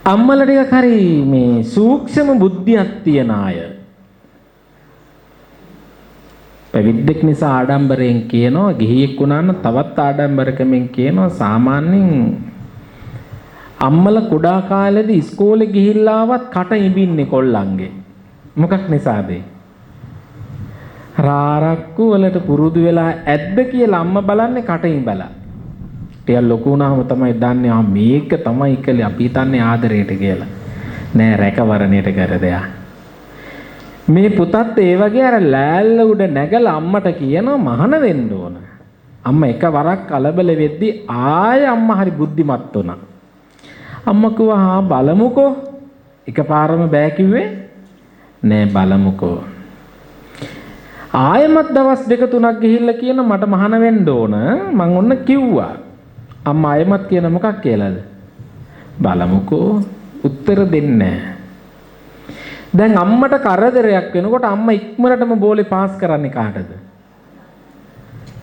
අම්මලා ටිකක් හරි මේ සූක්ෂම බුද්ධියක් තියන අය. පැවිද්දෙක් නිසා ආඩම්බරයෙන් කියනවා, ගිහියෙක් වුණා නම් තවත් ආඩම්බරකමෙන් කියනවා. සාමාන්‍යයෙන් අම්මලා කුඩා කාලේදී ඉස්කෝලේ ගිහිල්ලාවත් කට ඉඹින්නේ කොල්ලන්ගේ. මොකක් නිසාද? රාරක්කු වලට පුරුදු වෙලා ඇද්ද කියලා අම්මා බලන්නේ කට ඉඹලා. ටිකක් ලොකු වුණාම තමයි දන්නේ මේක තමයි කලේ අපි හිතන්නේ ආදරයට කියලා. නෑ රැකවරණයට කර දෙයක්. මේ පුතත් ඒ වගේ අර ලෑල්ල උඩ නැගලා අම්මට කියනවා මහාන වෙන්න ඕන. අම්මා එකවරක් කලබල වෙද්දි ආය අම්මා හරි බුද්ධිමත් වුණා. අම්මා කිව්වා බලමුකෝ. එකපාරම බෑ කිව්වේ නෑ බලමුකෝ. ආයෙමත් දවස් දෙක තුනක් ගිහිල්ලා කියන මට මහාන වෙන්න ඕන මං ඔන්න කිව්වා. අම්මා ආයෙමත් කියන මොකක් කියලාද? බලමුකෝ. උත්තර දෙන්නේ නැහැ. දැන් අම්මට කරදරයක් වෙනකොට අම්මා ඉක්මනටම බෝලේ පාස් කරන්නේ කාටද?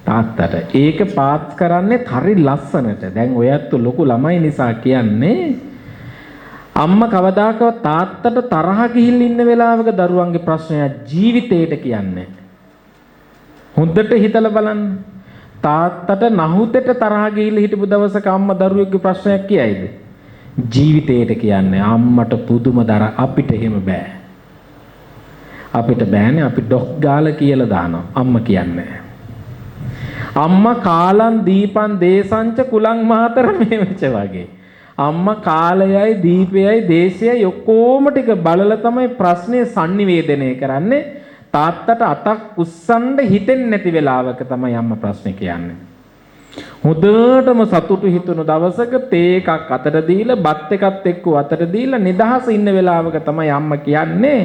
තාත්තට. ඒක පාස් කරන්නේ හරි ලස්සනට. දැන් ඔයත් ලොකු ළමයි නිසා කියන්නේ අම්මා කවදාකවත් තාත්තට තරහ ගිහිල්ලා ඉන්න වෙලාවක දරුවන්ගේ ප්‍රශ්නය ජීවිතේට කියන්නේ. හොඳට හිතලා බලන්න. තාත්තට නහුතෙට තරහ ගිහිල්ලා හිටපු දවසක අම්මා දරුවෙක්ගේ ප්‍රශ්නයක් කියයිද? ජීවිතේට කියන්නේ අම්මට පුදුම දර අපිට එහෙම බෑ. අපිට බෑනේ අපි ඩොක් ගාලා කියලා දානවා. අම්මා කියන්නේ. අම්මා කාලන් දීපන් දේසංච කුලං මාතර මේ වෙච්ච වගේ. අම්මා කාලයයි දීපයයි දේශයයි ඔක්කොම ටික බලලා තමයි ප්‍රශ්නේ sannivedanaya කරන්නේ. තාත්තට අතක් උස්සන්න හිතෙන්නේ නැති වෙලාවක තමයි අම්මා ප්‍රශ්නේ කියන්නේ. හොඳටම සතුටු හිතුණු දවසක තේ එකක් අතට දීලා බත් එකත් එක්ක අතට දීලා නිදහස ඉන්න වෙලාවක තමයි අම්මා කියන්නේ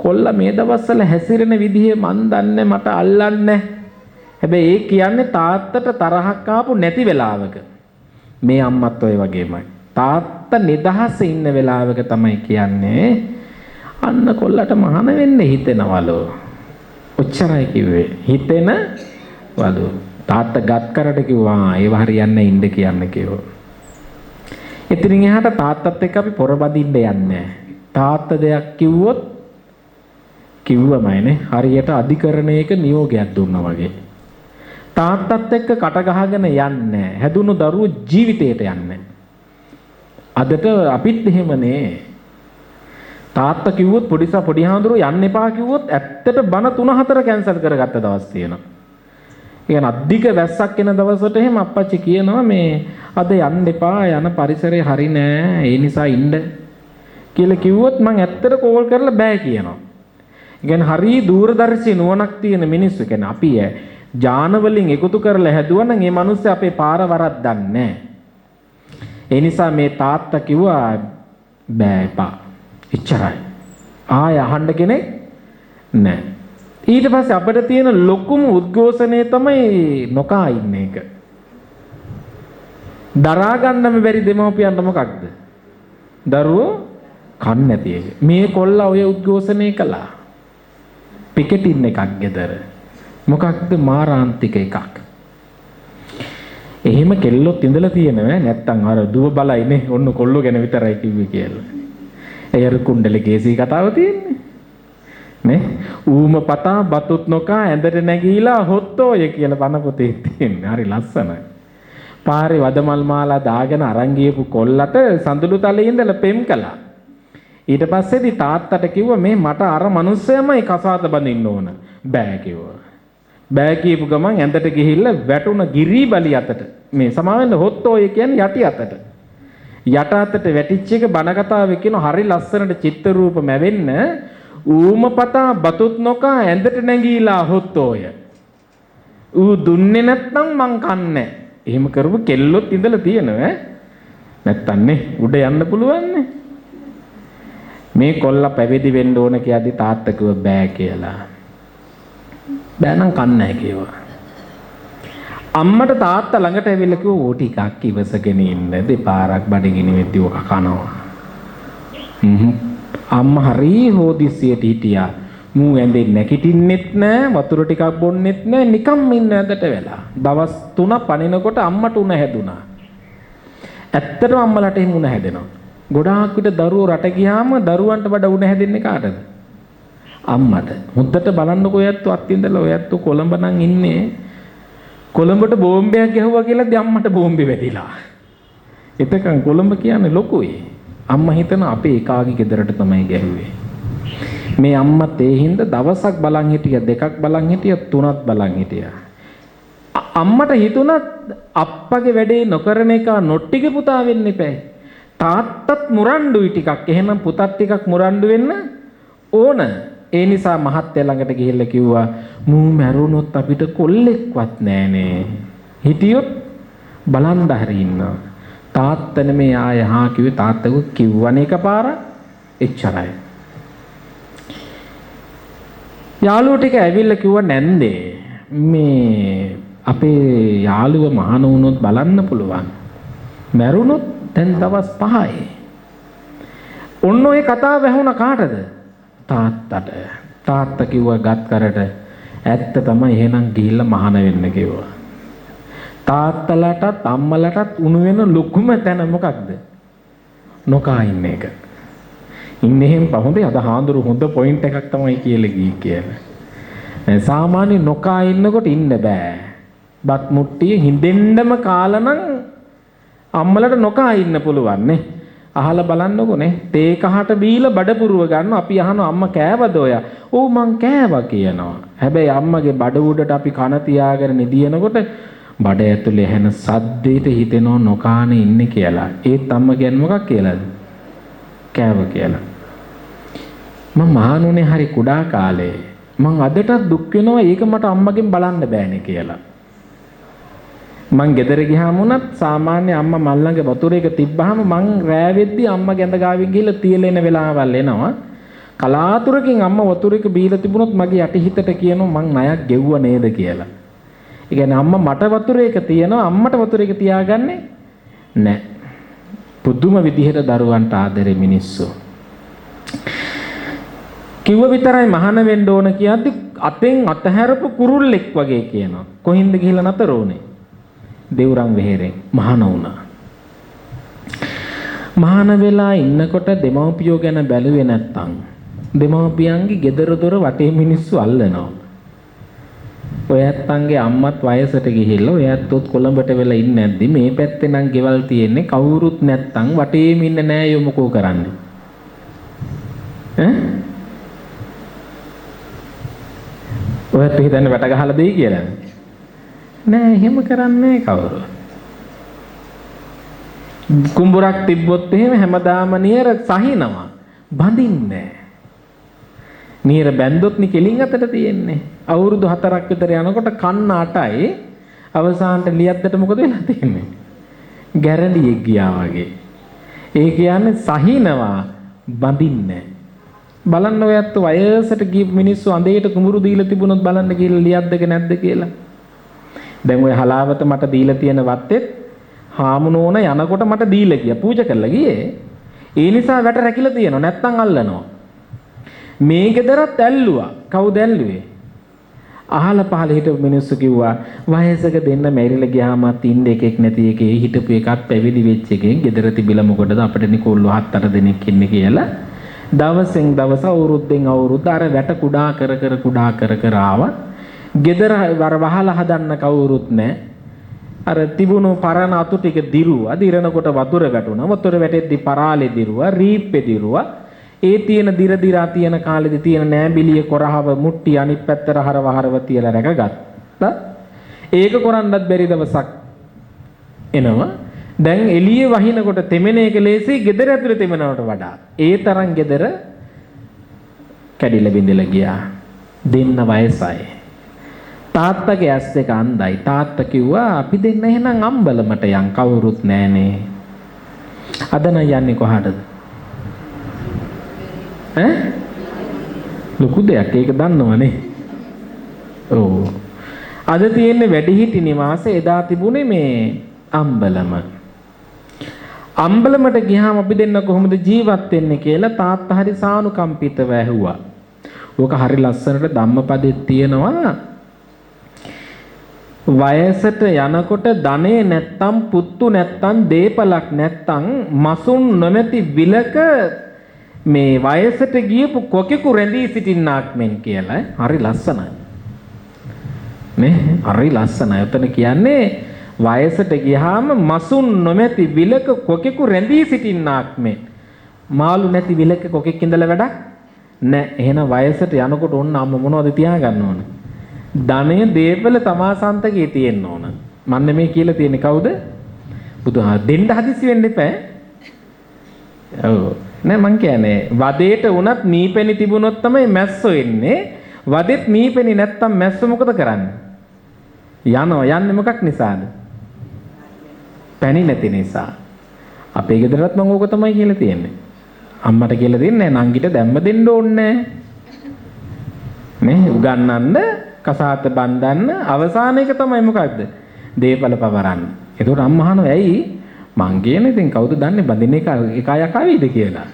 කොල්ලා මේ දවස්වල හැසිරෙන විදිහේ මන් දන්නේ මට අල්ලන්නේ. හැබැයි ඒ කියන්නේ තාත්තට තරහක් ආපු නැති වෙලාවක. මේ අම්මත් ඔය වගේමයි. තාත්තා නිදහසේ ඉන්න වෙලාවක තමයි කියන්නේ අන්න කොල්ලට මහාන වෙන්න හිතෙනවලු. ඔච්චරයි කිව්වේ. හිතෙනවලු. තාත්තා ගත් කරට කිව්වා ඒව හරියන්නේ ඉන්න කියන්න කිව්වා. ඉතින් එහාට තාත්තත් එක්ක අපි පොරබදින්න යන්නේ. තාත්තා දෙයක් කිව්වොත් කිව්වමයිනේ හරියට අධිකරණයක නියෝගයක් දුන්නා වගේ. තාත්තත් එක්ක කට ගහගෙන යන්නේ. හැදුණු දරුවෝ ජීවිතේට යන්නේ. අදට අපිත් එහෙමනේ. තාත්තා කිව්වොත් පොඩි හාමුදුරුවෝ යන්න එපා කිව්වොත් ඇත්තට බන 3-4 කැන්සල් කරගත්ත දවස් තියෙනවා. ඒ කියන්නේ අධික වැස්සක් එන දවසට එහෙම අප්පච්චි කියනවා මේ අද යන්න එපා යන පරිසරය හරි නෑ ඒ නිසා ඉන්න කියලා කිව්වොත් මං ඇත්තට කෝල් කරලා බෑ කියනවා. ඒ කියන්නේ හරි දූරදර්ශී නුවණක් තියෙන මිනිස්සු. කියන්නේ අපි ඥාන වලින් එකතු කරලා හැදුවනම් මේ මිනිස්සු අපේ පාර වරද්දන්නේ නෑ. ඒ නිසා මේ තාත්තා කිව්වා බෑ එපා. එච්චරයි. ආය අහන්න කෙනෙක් නෑ. ඊට පස්සේ අපිට තියෙන ලොකුම උද්ඝෝෂණය තමයි නොකා ඉන්න එක. දරා ගන්නම බැරි දෙමව්පියන්ට මොකක්ද? දරුවෝ කන්නේ නැති එක. මේ කොල්ලා ඔය උද්ඝෝෂණය කළා. පිකටින් එකක් ගෙදර. මොකක්ද මාරාන්තික එකක්. එහෙම කෙල්ලොත් ඉඳලා තියෙනවා නැත්තම් අර දුව බලයිනේ ඔන්න කොල්ලෝ ගැන විතරයි කිව්වේ කියලා. ඒ අර කුණ්ඩලේ කේසී කතාව තියෙන්නේ. නේ ඌම පතා බතුත් නොකා ඇඳට නැගීලා හොත්තෝය කියලා බණ පොතේ තියෙන්නේ. හරි ලස්සනයි. පාරේ වදමල් මාලා දාගෙන අරන් ගියපු කොල්ලට සඳුළු තලේ ඉඳලා පෙම් කළා. ඊට පස්සේදී තාත්තට කිව්වා මේ මට අර මිනිස්සයමයි කසාද බඳින්න ඕන. බෑ කිව්වා. බෑ කියපු ගමන් ඇඳට ගිහිල්ලා වැටුණ ගිරි බලි අතට. මේ සමාවෙන්න හොත්තෝය කියන්නේ යටි අතට. යට අතට වැටිච්ච එක බණ කතාවේ කියන හරි ලස්සනට චිත්ත රූප මැවෙන්න ඌම පතා බතුත් නොකා ඇඳට නැගීලා හොත්තෝය. ඌ දුන්නේ නැත්නම් මං කන්නේ. එහෙම කරපු කෙල්ලොත් ඉඳලා තියෙනවා නැත්තන්නේ උඩ යන්න පුළුවන් නේ. මේ කොල්ලා පැවිදි වෙන්න ඕන කියද්දි තාත්තා කිව්ව බෑ කියලා. බෑ නම් කන්නේ නැහැ කිව්වා. අම්මට තාත්තා ළඟට ඇවිල්ලා කිව්වා ඕ ටිකක් ඉවසගෙන ඉන්න දෙපාරක් බඩගිනි වෙද්දි ඔක කනවා. අම්මා හරි හොදිසියට හිටියා. මූ ඇඳේ නැගිටින්නෙත් නෑ වතුර ටිකක් බොන්නෙත් නෑ නිකම් ඉන්න ඇඳට වෙලා. දවස් 3 පනිනකොට අම්මට උණ හැදුනා. ඇත්තටම අම්මලාට එහෙම උණ හැදෙනවා. ගොඩාක් විට දරුවෝ රට ගියාම දරුවන්ට වඩා උණ හැදෙන්නේ කාටද? අම්මට. හොද්දට බලන්නකෝ ඔයත් අත්විඳලා ඔයත් කොළඹ නම් ඉන්නේ. කොළඹට බෝම්බයක් ගැහුවා කියලාද අම්මට බෝම්බේ වැදිලා. එතකන් කොළඹ කියන්නේ ලොකුයි. අම්මා හිතන අපේ එකාගේ ගෙදරට තමයි ගැහුවේ. මේ අම්මත් ඒ හින්දා දවසක් බලන් හිටියා, දෙකක් බලන් හිටියා, තුනක් බලන් හිටියා. අම්මට හිතුණා අප්පගේ වැඩේ නොකරන එක නොට්ටික පුතා වෙන්න එපා. තාත්තත් මුරණ්ඩුයි ටිකක්. එහෙනම් පුතත් ටිකක් මුරණ්ඩු වෙන්න ඕන. ඒ නිසා මහත්තයා ළඟට ගිහිල්ලා කිව්වා මූ මැරුණොත් අපිට කොල්ලෙක්වත් නෑනේ. හිටියොත් බලන් හරි ඉන්නවා. තාත්තනේ මේ ආය හා කිව්වේ තාත්තව කිව්වනේ එකපාරක් එච්චරයි. යාළුවෝ ටික ඇවිල්ලා කිව්වා නැන්දේ මේ අපේ යාළුව මහාන වුණොත් බලන්න පුළුවන්. මැරුණොත් දැන් දවස් 5යි. ඔන්න ඔය කතාව ඇහුණා කාටද? තාත්තට. තාත්තා කිව්වා ගත් කරට ඇත්ත තමයි එහෙනම් ගිහිල්ලා මහාන වෙන්න කිව්වා. තාත්තලටත් අම්මලටත් උණු වෙන ලොකුම තැන මොකක්ද? නොකා ඉන්න එක. ඉන්නේ එහෙම පහොඳේ අද හාඳුරු හොඳ පොයින්ට් එකක් තමයි කියලා ගියේ කියලා. සාමාන්‍ය නොකා ඉන්නකොට ඉන්න බෑ. බත් මුට්ටිය හින්දෙන්නම කාලා නම් අම්මලට නොකා ඉන්න පුළුවන් නේ. අහලා බලන්නකොනේ. තේ කහට බීලා බඩ පුරව ගන්න අපි අහනවා අම්මා කෑවද ඔයා? "ඔව් මං කෑවා" කියනවා. හැබැයි අම්මගේ බඩ උඩට අපි කන තියාගෙන නිදිනකොට බඩ ඇතුලේ හැන සද්දේට හිතෙනව නොකානේ ඉන්නේ කියලා. ඒත් අම්මා කියන්නේ මොකක් කියලාද? කෑව කියලා. මම මහානුනේ හරි කුඩා කාලේ මං අදටත් දුක් වෙනවා ඒක මට අම්මගෙන් බලන්න බෑනේ කියලා. මං ගෙදර ගියාම උනත් සාමාන්‍ය අම්මා මල් ළඟ වතුර එක තිබ්බහම මං රෑ වෙද්දි අම්මා ගැඳ ගාවින් ගිහලා තියලෙන වෙලාවල් එනවා. කලාතුරකින් අම්මා වතුර එක බීලා තිබුණොත් මගේ යටිහිතට කියනවා මං ණයක් ගෙව්ව නේද කියලා. ඒ කියන්නේ අම්මා මට වතුර එක තියනවා අම්මට වතුර එක තියාගන්නේ නැහැ. පුදුම විදිහට දරුවන්ට ආදරේ මිනිස්සු. කිව්ව විතරයි මහාන වෙන්න ඕන කියද්දි අතෙන් අතහැරපු කුරුල්ලෙක් වගේ කියනවා. කොහින්ද ගිහිල්ලා නතර උනේ? දෙවුරන් වෙහෙරෙන් මහාන වුණා. මහාන වෙලා ඉන්නකොට දෙමව්පියෝ ගැන බැලුවේ නැත්තම් දෙමව්පියන්ගේ ගෙදර දොර වටේ මිනිස්සු අල්ලනවා. ඔය ඇත්තන්ගේ අම්මත් වයසට ගිහිල්ලා ඔය ඇත්තොත් කොළඹට වෙලා ඉන්නේ නැද්දි මේ පැත්තේ නම් ගෙවල් තියෙන්නේ කවුරුත් නැත්තම් වටේම ඉන්නේ නෑ යොමුකෝ කරන්නේ. ඔයත් හිතන්නේ වැට ගහලා දෙයි කියලා. නෑ එහෙම කරන්නේ කවුරු. කුඹුරක් තිබ්බොත් එහෙම හැමදාම නියර සහිනවා. බඳින්නේ නෑ. නියර බැන්දොත් නේ කෙලින් අතට තියෙන්නේ. අවුරුදු 4ක් විතර යනකොට කන්න 8යි අවසානට ලියද්දට මොකද වෙලා තියෙන්නේ? ගැරන්ඩියෙක් ගියා වගේ. ඒ කියන්නේ සහිනවා බඳින්නේ. බලන්න ඔයත් වයසට ගිය මිනිස්සු අඳේට කුඹුරු දීලා තිබුණොත් බලන්න කියලා ලියද්දක නැද්ද කියලා. දැන් ඔය හලාවත මට දීලා තියෙන වත්තෙත් හාමුනෝන යනකොට මට දීලා ගියා පූජා කරලා ගියේ. ඒ නිසා වැට රැකිලා තියෙනවා නැත්තම් අල්ලනවා. මේ ගෙදරත් ඇල්ලුවා. කවුද ඇල්ලුවේ? අහල පහල හිටපු මිනිස්සු කිව්වා වයසක දෙන්න මැරිලා ගියාම තින්න එකෙක් නැති එකේ හිටපු එකක් පැවිදි වෙච්ච එකෙන් ගෙදර තිබිලා මොකටද අපිට නිකොල්ලෝ 7-8 දෙනෙක් ඉන්නේ කියලා. දවසෙන් දවස අවුරුද්දෙන් අවුරුද්ද අර වැට කුඩා කර කර ආවා. ගෙදර වර වහලා හදන්න කවුරුත් නැහැ. අර තිබුණු පරණ අතු ටික දිරුවා. දිරනකොට වතුර ගැටුණා. වතුර වැටෙද්දි පරාලේ දිරුවා, රීප්පේ දිරුවා. ඒ තියෙන දිරදිරා තියෙන කාලෙදි තියෙන නෑබිලිය කොරහව මුට්ටි අනිත් පැත්තට හරව තියලා රැකගත්තා. ඒක කරන්නත් බැරි දවසක් එනවා. දැන් එළියේ වහිනකොට තෙමෙන එක ලේසි ගෙදර ඇතුලේ තෙමනවට වඩා. ඒ තරම් ගෙදර කැඩිලා බිඳලා ගියා. දෙන්න වයසයි. තාත්තගේ ඇස් දෙක අන්ධයි. තාත්තා කිව්වා අපි දෙන්න එහෙනම් අම්බලමට යන් කවුරුත් නැහනේ. අද නම් යන්නේ කොහටද? ලොකු දෙයක් ඒක දන්නවනේ. ඔව්. අද තියෙන්නේ වැඩිහිටි නිවාසේ එදා තිබුණේ මේ අම්බලම. අම්බලමට ගියාම අපි දෙන්න කොහොමද ජීවත් වෙන්නේ කියලා තාත්තා හරි සානුකම්පිතව ඇහුවා. ඕක හරි ලස්සනට ධම්මපදෙත් තියෙනවා. වයසට යනකොට ධනෙ නැත්තම් පුත්තු නැත්තම් දීපලක් නැත්තම් මසුන් නොමැති විලක මේ වයසට ගියපු කොකෙකු රැඳී සිටින්නාක් මෙන් කියලා. හරි ලස්සනයි. නේ හරි ලස්සනයි. උතන කියන්නේ වයසට ගියාම මසුන් නොමැති විලක කොකෙකු රැඳී සිටින්නාක් මෙන්. මාළු නැති විලක කොකෙක් ඉඳලා වැඩක් නැහැ. එහෙනම් වයසට යනකොට ඕන්න අම්ම මොනවද තියාගන්න ඕන? ධනය දේපල තමා සන්තකේ තියෙන්න ඕන. මම මේ කියලා තියෙන්නේ කවුද? බුදුහා දෙන්න හදිසි වෙන්න එපා. ඔව්. නෑ මං කියන්නේ වදේට වුණත් මීපෙනි තිබුණොත් තමයි මැස්සෝ එන්නේ. වදෙත් මීපෙනි නැත්තම් මැස්සෝ මොකද කරන්නේ? යන්නේ මොකක් නිසාද? පැණි නැති නිසා. අපේ ගෙදරත් මම ඕක තමයි කියලා තියෙන්නේ. අම්මට කියලා දෙන්නේ නෑ නංගිට දැම්ම දෙන්න ඕනේ නෑ. උගන්නන්න කසාත බඳන්න අවසාන එක තමයි මොකක්ද? දීපල පවරන්න. ඒකට අම්මා අහනවා ඇයි මං කියන්නේ ඉතින් කවුද දන්නේ බඳින එක එකයක් ආවේද කියලා.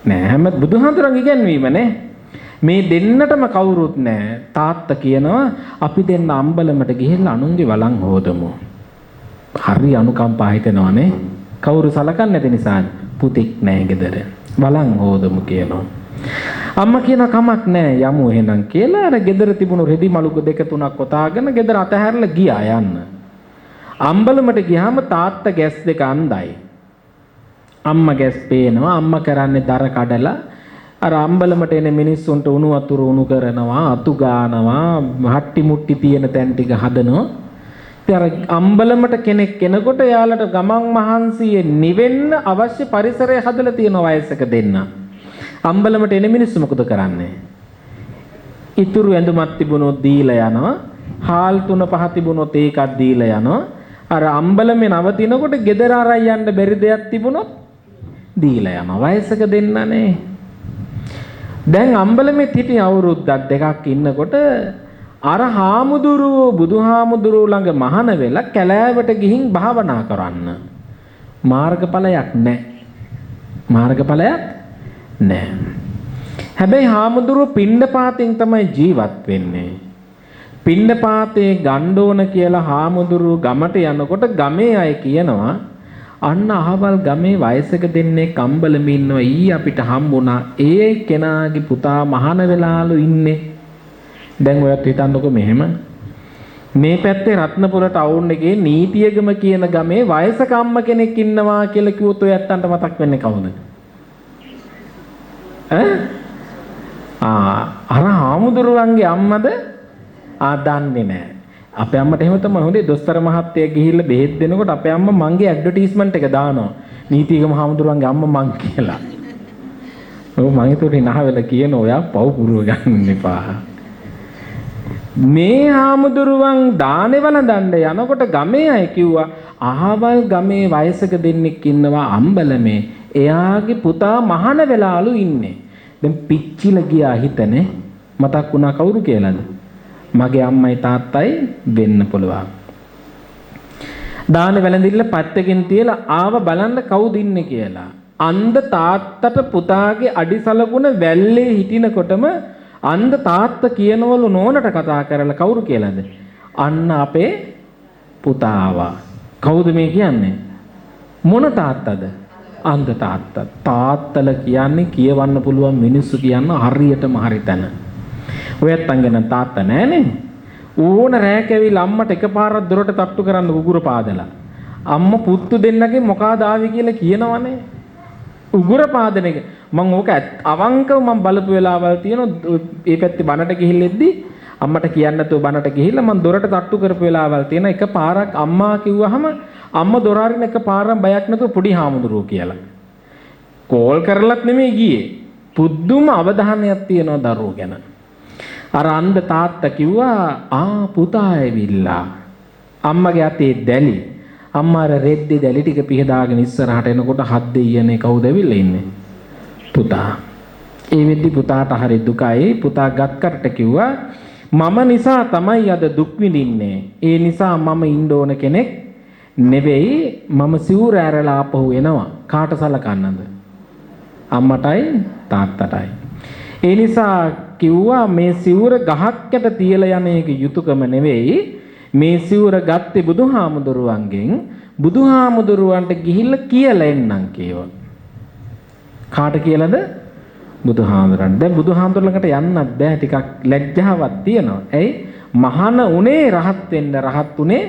නෑ හැම බුදුහාමුදුරන්ගේ ඉගැන්වීම නේ. මේ දෙන්නටම කවුරුත් නෑ. තාත්තා කියනවා අපි දෙන්න අම්බලමට ගිහිල්ලා අනුන්ගේ වළං හොදමු. හරි අනුකම්පා හිතෙනවනේ. කවුරු සලකන්නේ නැති නිසා පුතෙක් නෑ ගෙදර. වළං හොදමු කියනවා. අම්මා කියන කමක් නෑ යමු එහෙනම් කියලා අර ගෙදර තිබුණු රෙදි මලුක දෙක තුනක් කොටාගෙන ගෙදර අතහැරලා ගියා යන්න. අම්බලමට ගියාම තාත්තා ගැස් දෙක අන්දයි. අම්මා ගැස් පේනවා. අම්මා කරන්නේ දර කඩලා අර අම්බලමට එන මිනිස්සුන්ට උණු වතුර උණු කරනවා, අතු ගානවා, හට්ටි මුට්ටි තියෙන තැන් ටික හදනවා. ඉතින් අර අම්බලමට කෙනෙක් එනකොට එයාලට ගමන් මහන්සියේ නිවෙන්න අවශ්‍ය පරිසරය හදලා තියෙන වයසක දෙන්න. අම්බලමට එන මිනිස්සු මොකද කරන්නේ? ඉතුරු ඇඳුමක් තිබුණොත් දීලා යනවා. හාල් 3-5 තිබුණොත් ඒකක් දීලා යනවා. අර අම්බලමේ නවතිනකොට ගෙදර අරන් යන්න බැරි දෙයක් තිබුණොත් දීලා යනවා. වයසක දෙන්නනේ. දැන් අම්බලමේ හිටිය අවුරුද්දක් දෙකක් ඉන්නකොට අර හාමුදුරුවෝ බුදුහාමුදුරුවෝ ළඟ මහාන වෙලා කැලෑවට ගිහින් භාවනා කරන්න. මාර්ගඵලයක් නැහැ. මාර්ගඵලයක් නැහැ. හැබැයි හාමුදුරුවෝ පිණ්ඩපාතෙන් තමයි ජීවත් වෙන්නේ. පිණ්ඩපාතේ ගන්න ඕන කියලා හාමුදුරුවෝ ගමට යනකොට ගමේ අය කියනවා අන්න අහවල් ගමේ වයසක දෙන්නේ කම්බලම ඉන්නවා ඊ අපිට හම්බුණා. ඒ කෙනාගේ පුතා මහාන වෙලාලු ඉන්නේ. දැන් ඔයත් හිතන්නකො මෙහෙම. මේ පැත්තේ රත්නපුර ටවුන් එකේ නීතියගම කියන ගමේ වයසක අම්ම කෙනෙක් ඉන්නවා කියලා කිව්වොත් ඔයත්තන්ට මතක් වෙන්නේ කවුද? අර හාමුදුරුවන්ගේ අම්මද? දන්නේ නැහැ. අපේ අම්මට එහෙම තමයි හොඳේ දොස්තර මහත්තයා ගිහිල්ලා බෙහෙත් දෙනකොට අපේ අම්මා මංගේ ඇඩ්වර්ටයිස්මන්ට් එක දානවා. නීතිගම හාමුදුරුවන්ගේ අම්මා මං කියලා. ඔව් මං ඒතකොට නහවෙලා කියන ඔයා පව් පුරව ගන්න එපා. මේ හාමුදුරුවන් දානේ වළඳන්න යනකොට ගමේ අය කිව්වා අහවල් ගමේ වයසක දෙන්නෙක් ඉන්නවා අම්බලමේ. එයාගේ පුතා මහාන වෙලාලු ඉන්නේ. දැන් පිච්චිලා ගියා හිතනේ. මතක් වුණා කවුරු කියලාද? මගේ අම්මයි තාත්තයි වෙන්න පුළුවන්. දානේ වැළඳිල්ල පැත්තකින් තියලා ආව බලන්න කවුද ඉන්නේ කියලා. අන්ධ තාත්තට පුතාගේ අඩිසලකුණ වැල්ලේ හිටිනකොටම අන්ධ තාත්තා කියනවලු නෝනට කතා කරලා කවුරු කියලාද? අන්න අපේ පුතා ආවා. කවුද මේ කියන්නේ? මොන තාත්තද? අන්ධ තාත්තා. තාත්තල කියන්නේ කියවන්න පුළුවන් මිනිස්සු කියන්න හරියටම හරි තැන. ඔයත් අංගන තාත්තා නෑනේ. ඕන රැකෙවිල අම්මට එකපාරක් දොරට තට්ටු කරන්න උගුර පාදලා. අම්මා පුත්තු දෙන්නගේ මොකಾದ ආවි කියලා කියනවනේ. උගුර පාදන එක මම ඕක අවංකව මම බලපු වෙලාවල් තියෙනවා. ඒ පැත්තේ බනට ගිහිල්ලෙද්දි අම්මට කියන්න නැතුව බනට ගිහිල්ලා මම දොරට තට්ටු කරපු වෙලාවල් තියෙනවා. එකපාරක් අම්මා කිව්වහම අම්මා දොර අරින්න එකපාරක් බයක් නැතුව පොඩි හාමුදුරුවෝ කියලා. කෝල් කරලත් නෙමෙයි ගියේ. පුදුම අවධානයක් තියෙනවා දරුවෝ ගැන. අර අන්ධ තාත්තා කිව්වා පුතා ඇවිල්ලා. අම්මගේ අතේ දැලි. අම්මා අර රෙද්දේ දැලි ටික පිහදාගෙන ඉස්සරහට එනකොට හත් දෙයියනේ කවුද ඇවිල්ලා ඉන්නේ? පුතා. ඒ වෙද්දි පුතාට හරි දුකයි. පුතා ගත්කට කිව්වා මම නිසා තමයි අද දුක් විඳින්නේ. ඒ නිසා මම ඉන්න ඕන කෙනෙක් නෙවෙයි. මම සිවුර ඇරලා ආපහු එනවා. කාට සලකන්නද? අම්මටයි තාත්තටයි. ඒ නිසා කිව්වා මේ සිවුර ගහක් යට තියලා යන එක යුතුයකම නෙවෙයි. මේ සිවුර ගත්තේ බුදුහාමුදුරුවන්ගෙන්. බුදුහාමුදුරුවන්ට ගිහිල්ලා කියලා එන්නම් කියවා. කාට කියලාද? බුදුහාමුදුරන්ට. දැන් බුදුහාමුදුරලකට යන්නත් බෑ. ටිකක් ලැජ්ජාවක් තියෙනවා. ඇයි? මහාන උනේ රහත් වෙන්න රහත් උනේ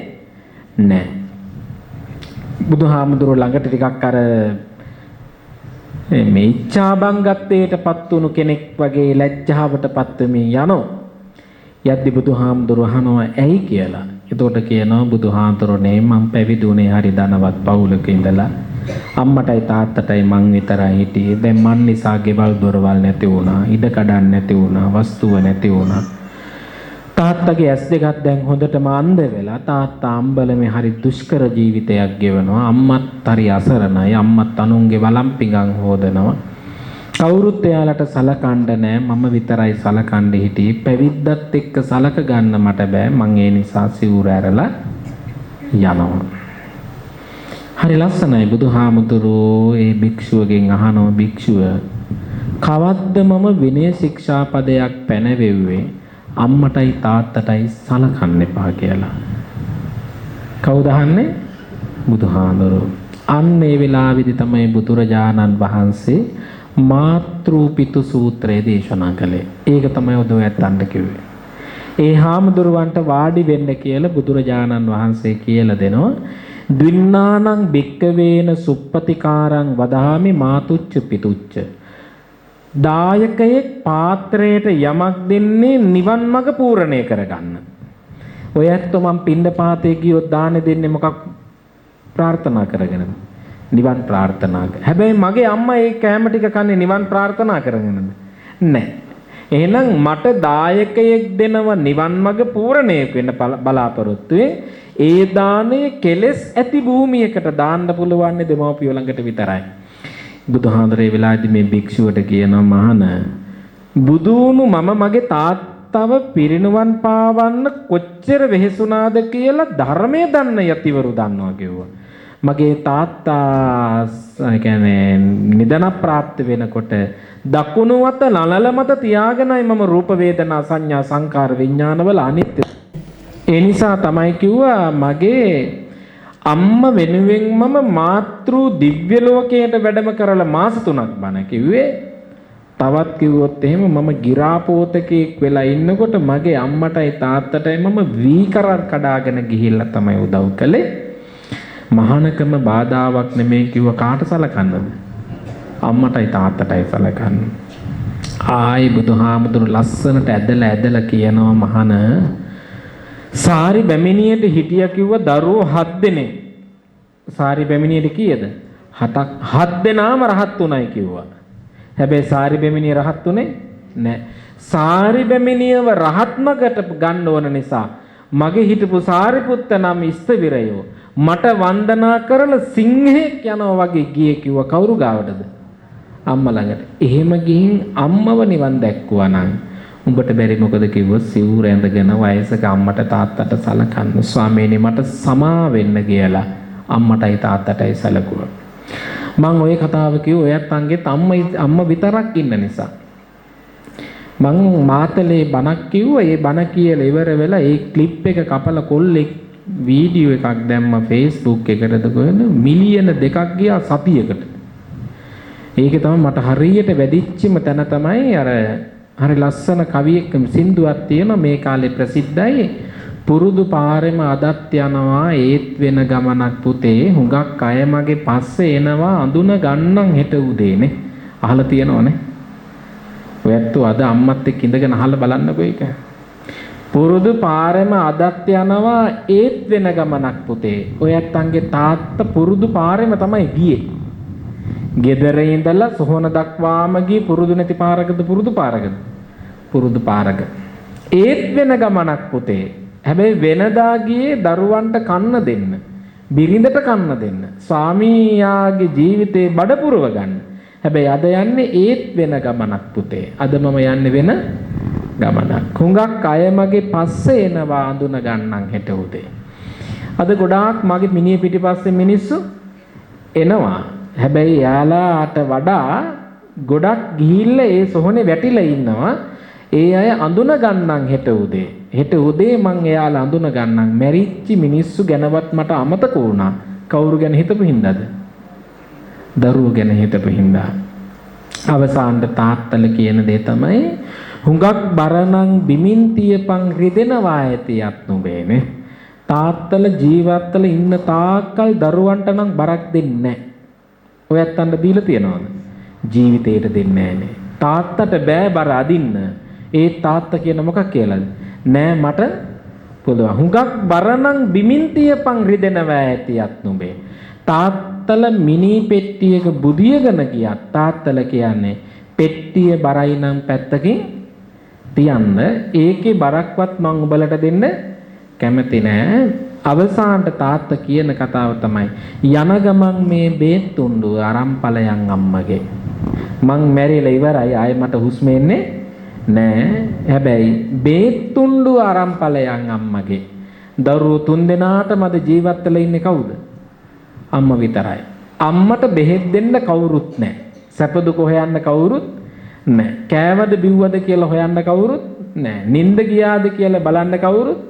නෑ. බුදුහාමුදුරුවෝ ළඟට ටිකක් අර මේ ඉච්ඡාබංගත්තේටපත් වුණු කෙනෙක් වගේ ලැජ්ජාවටපත් වෙමින් යනවා. යද්දි බුදුහාමුදුරුවෝ අහනවා ඇයි කියලා. එතකොට කියනවා බුදුහාමුදුරනේ මම පැවිදුනේ හරි ධනවත් පවුලක ඉඳලා. අම්මටයි තාත්තටයි මං විතරයි හිටියේ. දැන් මන් නිසා ගෙවල් දොරවල් නැති වුණා. ඉඩ කඩන් නැති වුණා. වස්තුව නැති වුණා. තාත්තගේ ඇස් දෙකක් දැන් හොඳටම අන්ධ වෙලා තාත්තා අම්බලමේ හරි දුෂ්කර ජීවිතයක් ගෙවනවා. අම්මත් හරි අසරණයි. අම්මත් අනුන්ගේ වළම්පිඟන් හොදනවා. කවුරුත් එයාලට සලකන්න නැහැ. මම විතරයි සලකන්න හිටියේ. පැවිද්දත් එක්ක සලක ගන්න මට බෑ. මං ඒ නිසා සිවුර ඇරලා යනවා. හරි ලස්සනයි. බුදුහාමුදුරුවෝ ඒ භික්ෂුවගෙන් අහනවා භික්ෂුව කවද්ද මම විනය ශික්ෂාපදයක් පැනවෙව්වේ අම්මටයි තාත්තටයි සලකන්න එපා කියලා. කවුද අහන්නේ? බුදුහාමුදුරුවෝ. අන්න ඒ වෙලාවේදී තමයි බුදුරජාණන් වහන්සේ මාතෘ පිතු සූත්‍රය දේශනා කළේ. ඒක තමයි ඔයත් අන්න කිව්වේ. ඒ හාමුදුරුවන්ට වාඩි වෙන්න කියලා බුදුරජාණන් වහන්සේ කියලා දෙනවා. ද්වින්නානං භික්කවේන සුප්පතිකාරං වදාමි මාතුච්ච පිතුච්ච. දායකයෙක් පාත්‍රයට යමක් දෙන්නේ නිවන් මඟ පූර්ණේ කරගන්න. ඔය ඇත්තෝ මම පින්ඩපාතේ ගියොත් දාන දෙන්නේ මොකක් ප්‍රාර්ථනා කරගෙනද? නිවන් ප්‍රාර්ථනා කර. හැබැයි මගේ අම්මා ඒ කෑම ටික කන්නේ නිවන් ප්‍රාර්ථනා කරගෙනද? නැහැ. එහෙනම් මට දායකයෙක් දෙනව නිවන් මඟ පූර්ණේ වෙන්න බලාපොරොත්තුවේ ඒ දාණය කෙලස් ඇති භූමියකට දාන්න පුළුවන් දෙමව්පියෝ ළඟට විතරයි. බුදුහාඳුරේ වෙලාවේදී මේ භික්ෂුවට කියනවා මහාන බුදුණු මම මගේ තාත්තව පිරිනුවන් පාවන්න කොච්චර වෙහෙසුණාද කියලා ධර්මයේ දන්න යතිවරු දන්නවා කිව්වා. මගේ තාත්තා කියන්නේ නිදන ප්‍රාප්ත වෙනකොට දකුණු අත නලල මත තියාගෙනයි මම රූප වේදනා සංඥා සංකාර විඥානවල අනිත්‍ය. ඒ නිසා තමයි කිව්වා මගේ අම්මා වෙනුවෙන් මම මාතෘ දිව්‍ය ලෝකයට වැඩම කරලා මාස 3ක් බණ කිව්වේ. තවත් කිව්වොත් එහෙම මම ගිරාපෝතකෙක් වෙලා ඉන්නකොට මගේ අම්මටයි තාත්තටයි මම වීකරක් කඩාගෙන ගිහිල්ලා තමයි උදව් කළේ. මහානකම බාධාවක් නෙමෙයි කිව්ව කාට සලකන්නද? අම්මටයි තාත්තටයි සලකන්න. ආයි බුදුහාමුදුරු ලස්සනට ඇදලා කියනවා මහාන සාරි බැමිණියට හිටියා කිව්ව දරුවෝ 7 දෙනෙක්. සාරි බැමිණියට කීයද? 7ක්. 7 දෙනාම රහත් උනායි කිව්වා. හැබැයි සාරි බැමිණිය රහත් උනේ නැහැ. සාරි බැමිණියව රහත්මකට ගන්න ඕන නිසා මගේ හිටපු සාරිපුත්ත නම් ඉස්තවිරයෝ මට වන්දනා කරලා සිංහෙක් යනවා වගේ ගියේ කිව්වා. කවුරු ගාවටද? අම්මා ළඟට. එහෙම ගිහින් අම්මව නිවන් දැක්කුවා නම් උඹට බැරි මොකද කිව්වොත් සිවුර ඇඳගෙන වයසක අම්මට තාත්තට සලකන්න. ස්වාමීනි මට සමා වෙන්න කියලා අම්මටයි තාත්තටයි සැලකුවා. මම ওই කතාව කිව්ව ඔයත් අංගෙත් අම්මා විතරක් ඉන්න නිසා. මං මාතලේ බණක් කිව්වා. ඒ බණ කියලා ඉවර වෙලා ඒ ක්ලිප් එක කපලා කොල්ලෙක් වීඩියෝ එකක් දැම්ම Facebook එකටද කොහෙද මිලියන 2ක් ගියා සතියකට. ඒකේ තමයි මට හරියට වැඩිච්චිම තැන තමයි අර හරි ලස්සන කවියක සින්දුවක් තියෙනවා මේ කාලේ ප්‍රසිද්ධයි. පුරුදු පාරෙම අදත් යනවා ඒත් වෙන ගමනක් පුතේ හුඟක් අය මගේ පස්සේ එනවා අඳුන ගන්නම් හෙට උදේනේ. අහලා තියෙනවනේ. ඔයත් අද අම්මත් එක්ක ඉඳගෙන අහලා බලන්නකෝ ඒක. පුරුදු පාරෙම අදත් යනවා ඒත් වෙන ගමනක් පුතේ. ඔයත් අංගේ තාත්තා පුරුදු පාරෙම තමයි ගියේ. ගෙදර ඉඳලා සොහොන දක්වාම ගියේ පුරුදු නැති පාරකද පුරුදු පාරකද? පුරුදු පාරක. ඒත් වෙන ගමනක් පුතේ. හැබැයි වෙනදා ගියේ දරුවන්ට කන්න දෙන්න. බිරිඳට කන්න දෙන්න. ස්වාමියාගේ ජීවිතේ බඩ පුරව ගන්න. හැබැයි අද යන්නේ ඒත් වෙන ගමනක් පුතේ. අද මම යන්නේ වෙන ගමනක්. හුඟක් අය මගේ පස්සේ එනවා අඳුන ගන්නම් හෙට උදේ. අද ගොඩාක් මගේ මිනිහ පිටිපස්සේ මිනිස්සු එනවා. හැබැයි යාලාට වඩා ගොඩක් ගිහිල්ලා ඒ සොහොනේ වැටිලා ඉන්නවා. ඒ අය අඳුන ගන්නම් හෙට උදේ. හෙට උදේ මං එයාලා අඳුන ගන්නම්. මැරිච්ච මිනිස්සු ගැනවත් මට අමතක වුණා. කවුරු ගැන හිතපු හින්දාද? දරුවෝ ගැන හිතපු හින්දා. අවසානට තාත්තල කියන දේ තමයි හුඟක් බරණං බිමින් තියපන් රිදෙනවා ඇතියත් නුඹේනේ. තාත්තල ජීවත්වල ඉන්න තාක්කල් දරුවන්ට නම් බරක් දෙන්නේ නැහැ. ඔයත් අන්න දීලා තියනවද? ජීවිතේට දෙන්නේ නැහනේ. තාත්තට බෑ බර අදින්න. ඒ තාත්තා කියන මොකක් කියලාද? නෑ මට පුළුවන්. හුඟක් බරණං බිමින් තියපන් රිදෙනවා ඇතියත් නුඹේ. තාත්තල මිනි පෙට්ටියක බුදියගෙන ගියා. තාත්තල කියන්නේ පෙට්ටිය බරයි නම් පැත්තකින් තියන්න. ඒකේ බරක්වත් මං උඹලට දෙන්න කැමති නෑ. අවසානට තාත්තා කියන කතාව තමයි යන ගමන් මේ බේත් තුණ්ඩුව අරන් ඵලයන් අම්මගේ. මං මැරිලා ඉවරයි ආයේ මට හුස්ම එන්නේ නෑ. හැබැයි බේත් තුණ්ඩුව අරන් ඵලයන් අම්මගේ. දරුවෝ 3 දෙනාටම අද ජීවත් වෙලා ඉන්නේ කවුද? අම්මා විතරයි. අම්මට බෙහෙත් දෙන්න කවුරුත් නැහැ. සැප දුක හොයන්න කවුරුත් නැහැ. කෑවද බිව්වද කියලා හොයන්න කවුරුත් නැහැ. නිින්ද ගියාද කියලා බලන්න කවුරුත්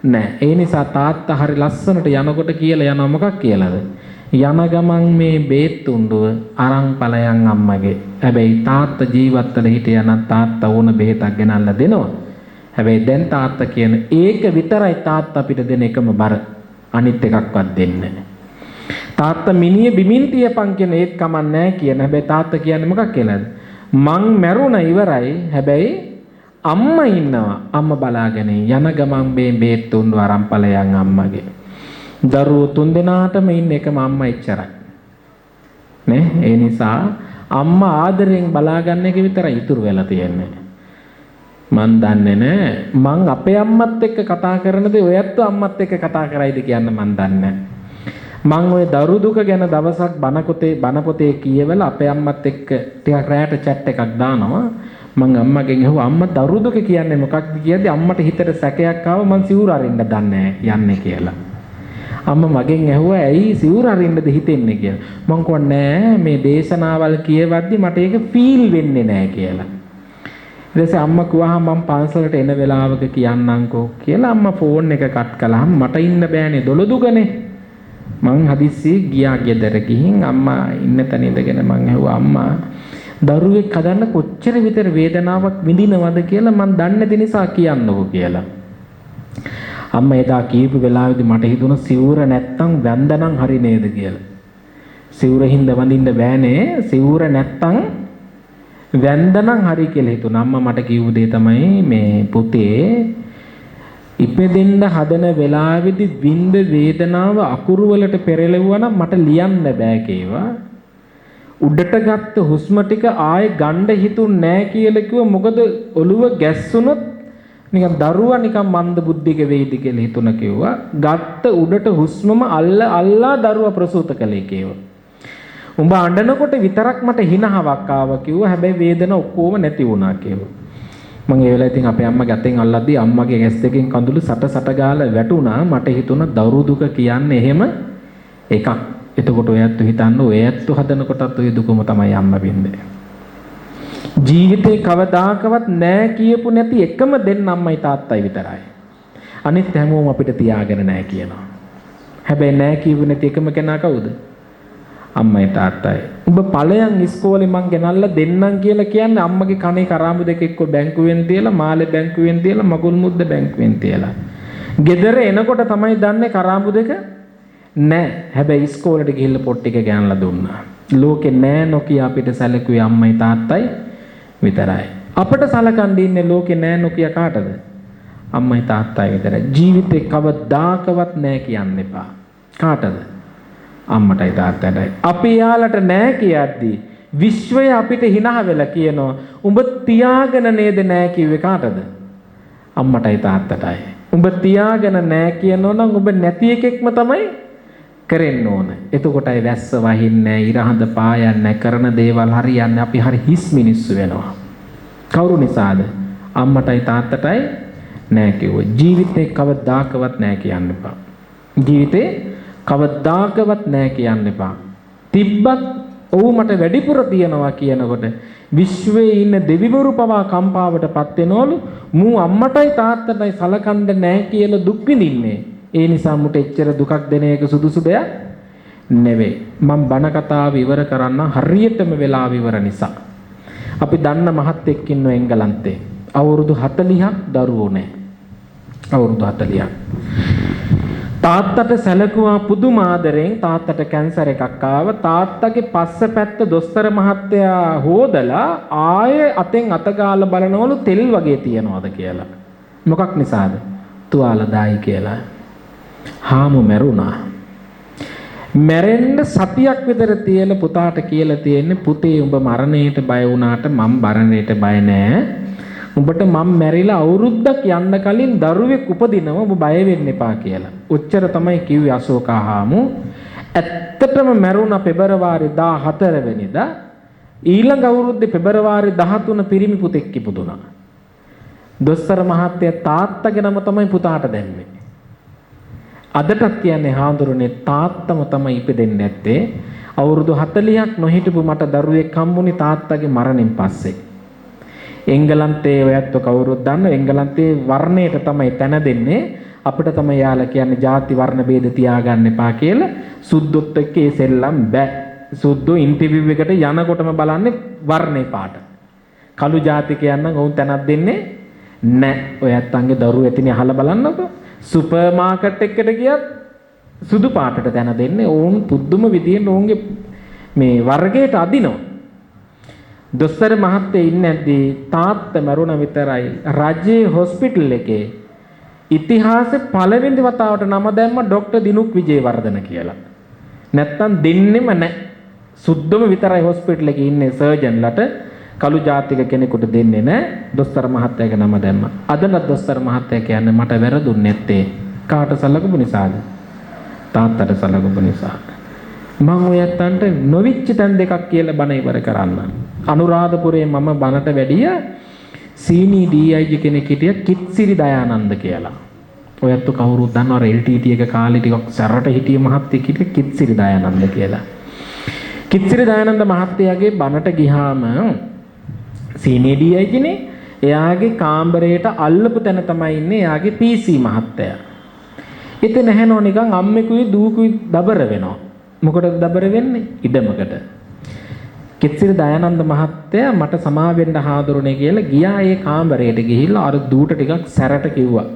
නැහැ. ඒ නිසා තාත්තා හරි ලස්සනට යනකොට කියලා යනවා මොකක් කියලාද? යන ගමන් මේ බේත් තුණ්ඩුව අරන් ඵලයන් අම්මගේ. හැබැයි තාත්තා ජීවත්වල හිටියා නම් තාත්තා ඕන බෙහෙතක් ගෙනල්ලා දෙනවා. හැබැයි දැන් තාත්තා කියන ඒක විතරයි තාත්තා අපිට දෙන එකම බර. අනිත් එකක්වත් දෙන්නේ නැහැ. තාත්තා මිනිය බිමින් තියපන් කියන ඒත් කමක් නැහැ කියන. හැබැයි තාත්තා කියන්නේ මොකක් කියලාද? මං මැරුණා ඉවරයි. හැබැයි අම්මා ඉන්නවා. අම්මා බලාගෙන යන ගමන් බේත් තුන් වරම් ඵලයන් අම්මගේ. දරුවෝ තුන් දෙනාටම ඉන්න එකම අම්මා එච්චරයි. නේ? ඒ නිසා අම්මා ආදරෙන් බලාගන්න එක විතරයි ඉතුරු වෙලා තියෙන්නේ. මන් දන්නේ නැහැ. මං අපේ අම්මත් එක්ක කතා කරනද ඔයත් අම්මත් එක්ක කතා කරයිද කියන්න මන් දන්නේ නැහැ. මං ওই දරු දුක ගැන දවසක් බණ පොතේ කියවලා අපේ අම්මත් එක්ක ටිකක් රැයට chat එකක් දානවා. මං අම්මගෙන් අහුවා අම්මා දරු දුක කියන්නේ මොකක්ද කියද්දි අම්මට හිතට සැකයක් ආව මං සිවුර අරින්න දන්නේ යන්නේ කියලා. අම්මා මගෙන් ඇහුවා ඇයි සිවුර අරින්නද හිතෙන්නේ කියලා. මං කිව්වා නෑ මේ දේශනාවල් කියවද්දි මට ඒක ෆීල් වෙන්නේ නෑ කියලා. ඊට පස්සේ අම්මා කිව්වා මං පන්සලට එන වෙලාවක කියන්නම්කෝ කියලා. අම්මා ෆෝන් එක කට් කළාම මට ඉන්න බෑනේ දොළදුගනේ. මං හදිස්සියේ ගියා ගෙදර ගිහින් අම්මා ඉන්න තැන ඉඳගෙන මං ඇහුවා අම්මා දරුවෙක් හදන්න කොච්චර විතර වේදනාවක් විඳිනවද කියලා මං දන්නේ නැති නිසා කියන්නකෝ කියලා. අම්මා එදා කීප වෙලාවෙදි මට හිතුණා සිවුර නැත්තම් වැන්දනම් හරි නේද කියලා. සිවුරින්ද වඳින්න බෑනේ. සිවුර නැත්තම් වැන්දනම් හරි කියලා හිතුණා. අම්මා මට කිව්ව දේ තමයි මේ පුතේ ඉපදෙන්න හදන වෙලාවෙදි විඳ වේදනාව අකුරු වලට පෙරලෙවුවා නම් මට ලියන්න බෑ කේවා. උඩට ගත්ත හුස්ම ටික ආයේ ගන්න හිතුන්නේ නැහැ කියලා කිව්ව. මොකද ඔළුව ගැස්සුනොත් නිකන් දරුවා නිකන් මන්ද බුද්ධික වෙයිද කියලා හිතුණ කිව්වා. ගත්ත උඩට හුස්මම අල්ලා දරුවා ප්‍රසූත කළේ කිව්වා. උඹ අඬනකොට විතරක් මට හිනහවක් ආවා කිව්වා. හැබැයි වේදන ඔක්කොම නැති වුණා කිව්වා. මම ඒ වෙලාවේ ඉතින් අපේ අම්මගේ අතෙන් අල්ලද්දී අම්මගේ ඇස් දෙකෙන් කඳුළු සට ගාලා වැටුණා. මට හිතුණා දරු දුක කියන්නේ එහෙම එකක්. එතකොට ඔයත් හිතන්න ඔයත් හදනකොටත් ඔය දුකම තමයි අම්මා විඳින්නේ. ජීවිතේ කවදාකවත් නෑ කියපු නැති එකම දෙන්න අම්මයි තාත්තයි විතරයි. අනිත් හැමෝම අපිට තියාගෙන නෑ කියනවා. හැබැයි නෑ කියපු නැති එකම කෙනා කවුද? අම්මයි තාත්තයි. උඹ ඵලයන් ඉස්කෝලේ මං ගෙනල්ලා දෙන්නම් කියලා කියන්නේ අම්මගේ කනේ කරාඹු දෙක එක්ක බැංකුවෙන් තියලා මාළේ බැංකුවෙන් තියලා මගුල් මුද්ද බැංකුවෙන් තියලා. ගෙදර එනකොට තමයි දන්නේ කරාඹු දෙක නෑ. හැබැයි ඉස්කෝලේට ගිහිල්ලා පොත් ටික ගෙනල්ලා දුන්නා. ලෝකේ නෑ නොකිය අපිට සැලකුවේ අම්මයි තාත්තයි විතරයි. අපිට සලකන් ඉන්නේ ලෝකේ නෑ නොකිය කාටද? අම්මයි තාත්තයි විතරයි. ජීවිතේ කවදාකවත් නෑ කියන්න එපා. කාටද? අම්මටයි තාත්තටයි. අපි යාලට නෑ කියද්දි විශ්වය අපිට hina වෙලා කියනවා උඹ තියාගෙන නේද නෑ කිව්වේ කාටද? අම්මටයි තාත්තටයි. උඹ තියාගෙන නෑ කියනෝ නම් උඹ නැති එකෙක්ම තමයි කරෙන්න ඕන. එතකොටයි වැස්ස වහින්නේ, ඉරහඳ පායන්නේ, කරන දේවල් හරියන්නේ. අපි හරි හිස් මිනිස්සු වෙනවා. කවුරු නිසාද? අම්මටයි තාත්තටයි නෑ කිව්වා. ජීවිතේ කවදාකවත් නෑ කියන්න එපා. ජීවිතේ කවදාකවත් නෑ කියන්න එපා. තිබ්බත් ඔව් මට වැඩිපුර තියනවා කියනකොට විශ්වයේ ඉන්න දෙවිවරු පවා කම්පාවටපත් වෙනවලු. මූ අම්මටයි තාත්තටයි සලකන්න නෑ කියලා දුක් විඳින්නේ. ඒ නිසා මුට එච්චර දුකක් දෙන එක සුදුසු දෙයක් නෙවෙයි. මම බණ කතාව ඉවර කරන්න හරියටම වෙලාව ඉවර නිසා. අපි දන්න මහත්තයෙක් ඉන්නවා එංගලන්තේ. අවුරුදු 40ක් දරුවෝ නැහැ. අවුරුදු 40ක්. තාත්තට සැලකුවා පුදුම ආදරෙන්. තාත්තට කැන්සර් එකක් ආවා. තාත්තගේ පස්ස පැත්ත දොස්තර මහත්තයා හොදලා ආයේ අතෙන් අත ගාලා බලනවලු තෙල් වගේ තියනවාද කියලා. මොකක් නිසාද? තුවාල දායි කියලා. හාමු මැරුණා. මැරෙන්න සතියක් විතර තියලා පුතාට කියලා තියෙන්නේ පුතේ උඹ මරණයට බය වුණාට මම මරණයට බය නෑ. උඹට මම මැරිලා අවුරුද්දක් යන්න කලින් දරුවෙක් උපදිනවා උඹ බය වෙන්න එපා කියලා. ඔච්චර තමයි කිව්වේ අශෝකා හාමු. ඇත්තටම මැරුණා පෙබරවාරි 14 වෙනිදා. ඊළඟ අවුරුද්දේ පෙබරවාරි 13 පිරිමි පුතෙක් ඉපදුණා. දොස්තර මහත්තයා තාත්තගේ නම තමයි පුතාට දැම්මේ. අදටත් කියන්නේ හාමුදුරනේ තාත්තම තමයි ඉපදෙන්නේ නැත්තේ. අවුරුදු 40ක් නොහිටපු මට දරුවෙක් හම්බුනේ තාත්තගේ මරණයෙන් පස්සේ. එංගලන්තයේ ඔයත් කවුරුත් දන්නව එංගලන්තයේ වර්ණයට තමයි තැන දෙන්නේ. අපිට තමයි යාලා කියන්නේ ಜಾති වර්ණ ભેද තියාගන්න එපා කියලා. සුද්දොත් එක්ක ඒ සෙල්ලම් බෑ. සුද්දෝ ඉන්ටර්විව් එකට යනකොටම බලන්නේ වර්ණේ පාට. කළු ජාතිකයන් නම් වුන් තැනක් දෙන්නේ නෑ. ඔයත් අංගේ දරුවෝ ඇතිනේ අහලා බලන්නකෝ. සුපර් මාකට් එකකට ගියත් සුදු පාටට දැන දෙන්නේ. ඕන් පුදුම විදියෙන් ඕන්ගේ මේ වර්ගයට අදිනවා. දොස්තර මහත්තයා ඉන්නේ නැද්දී තාත්තා මරුණ විතරයි රජයේ හොස්පිටල් එකේ ඉතිහාසයේ පළවෙනි වතාවට නම දැම්ම ડોક્ટર දිනුක් විජේවර්ධන කියලා. නැත්තම් දෙන්නෙම නැහැ. සුද්ධම විතරයි හොස්පිටල් එකේ ඉන්නේ සර්ජන්ලට කළු ජාතික කෙනෙකුට දෙන්නේ නැහැ. දොස්තර මහත්තයාගේ නම දැම්මා. අදවත් දොස්තර මහත්තයා කියන්නේ මට වැරදුන්නේ නැත්තේ කාට සලකපු නිසාද? තාත්තට සලකපු නිසා. මම ඔයත්තන්ට නොවිච්ච තැන් දෙකක් කියලා බණ ඉවර කරන්න. අනුරාධපුරේ මම බණට වැඩිය සීනි DIG කෙනෙක් හිටිය කිත්සිරි දයානන්ද කියලා. ඔයත් කවුරුත් දන්නවර LTT එක කාලේ ටිකක් සැරට හිටිය මහත්තයෙක් හිටිය කිත්සිරි දයානන්ද කියලා. කිත්සිරි දයානන්ද මහත්තයාගේ බණට ගියාම සීනි DIG නේ එයාගේ කාමරයට අල්ලපු තැන තමයි ඉන්නේ එයාගේ PC මහත්තයා. ඉතින් නැහැනෝ නිකන් අම්මෙකුයි දූකුයි දබර වෙනවා. මොකටද දබර වෙන්නේ? ඉඩමකට. කිත්සිරි දයානන්ද මහත්තයා මට සමා වෙන්න හාඳුරුනේ කියලා ගියා ඒ කාමරයට ගිහිල්ලා අර දූට ටිකක් සැරට කිව්වා.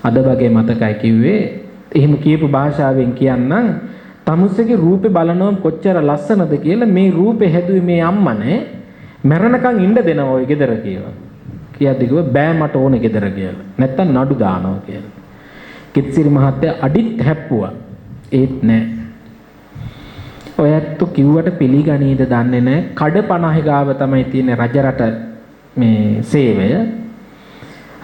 අද වගේ මතකයි කිව්වේ. එහෙම කියපු භාෂාවෙන් කියන්නම් තමුසේගේ රූපේ බලනවම කොච්චර ලස්සනද කියලා මේ රූපේ හැදුවේ මේ අම්මනේ මැරණකම් ඉන්න දෙනවා ඔය ගෙදර කියලා. කියද්දි කිව්වා බෑ මට ඕනේ ගෙදර කියලා. නැත්තම් නඩු දානවා කියලා. කිත්සිරි මහත්තයා අඩිත් හැප්පුවා. ඒත් නෑ. ඔයත් කිව්වට පිළිගනීද දන්නේ නැහැ. කඩ 50 ගාව තමයි තියෙන්නේ රජරට මේ සේවය.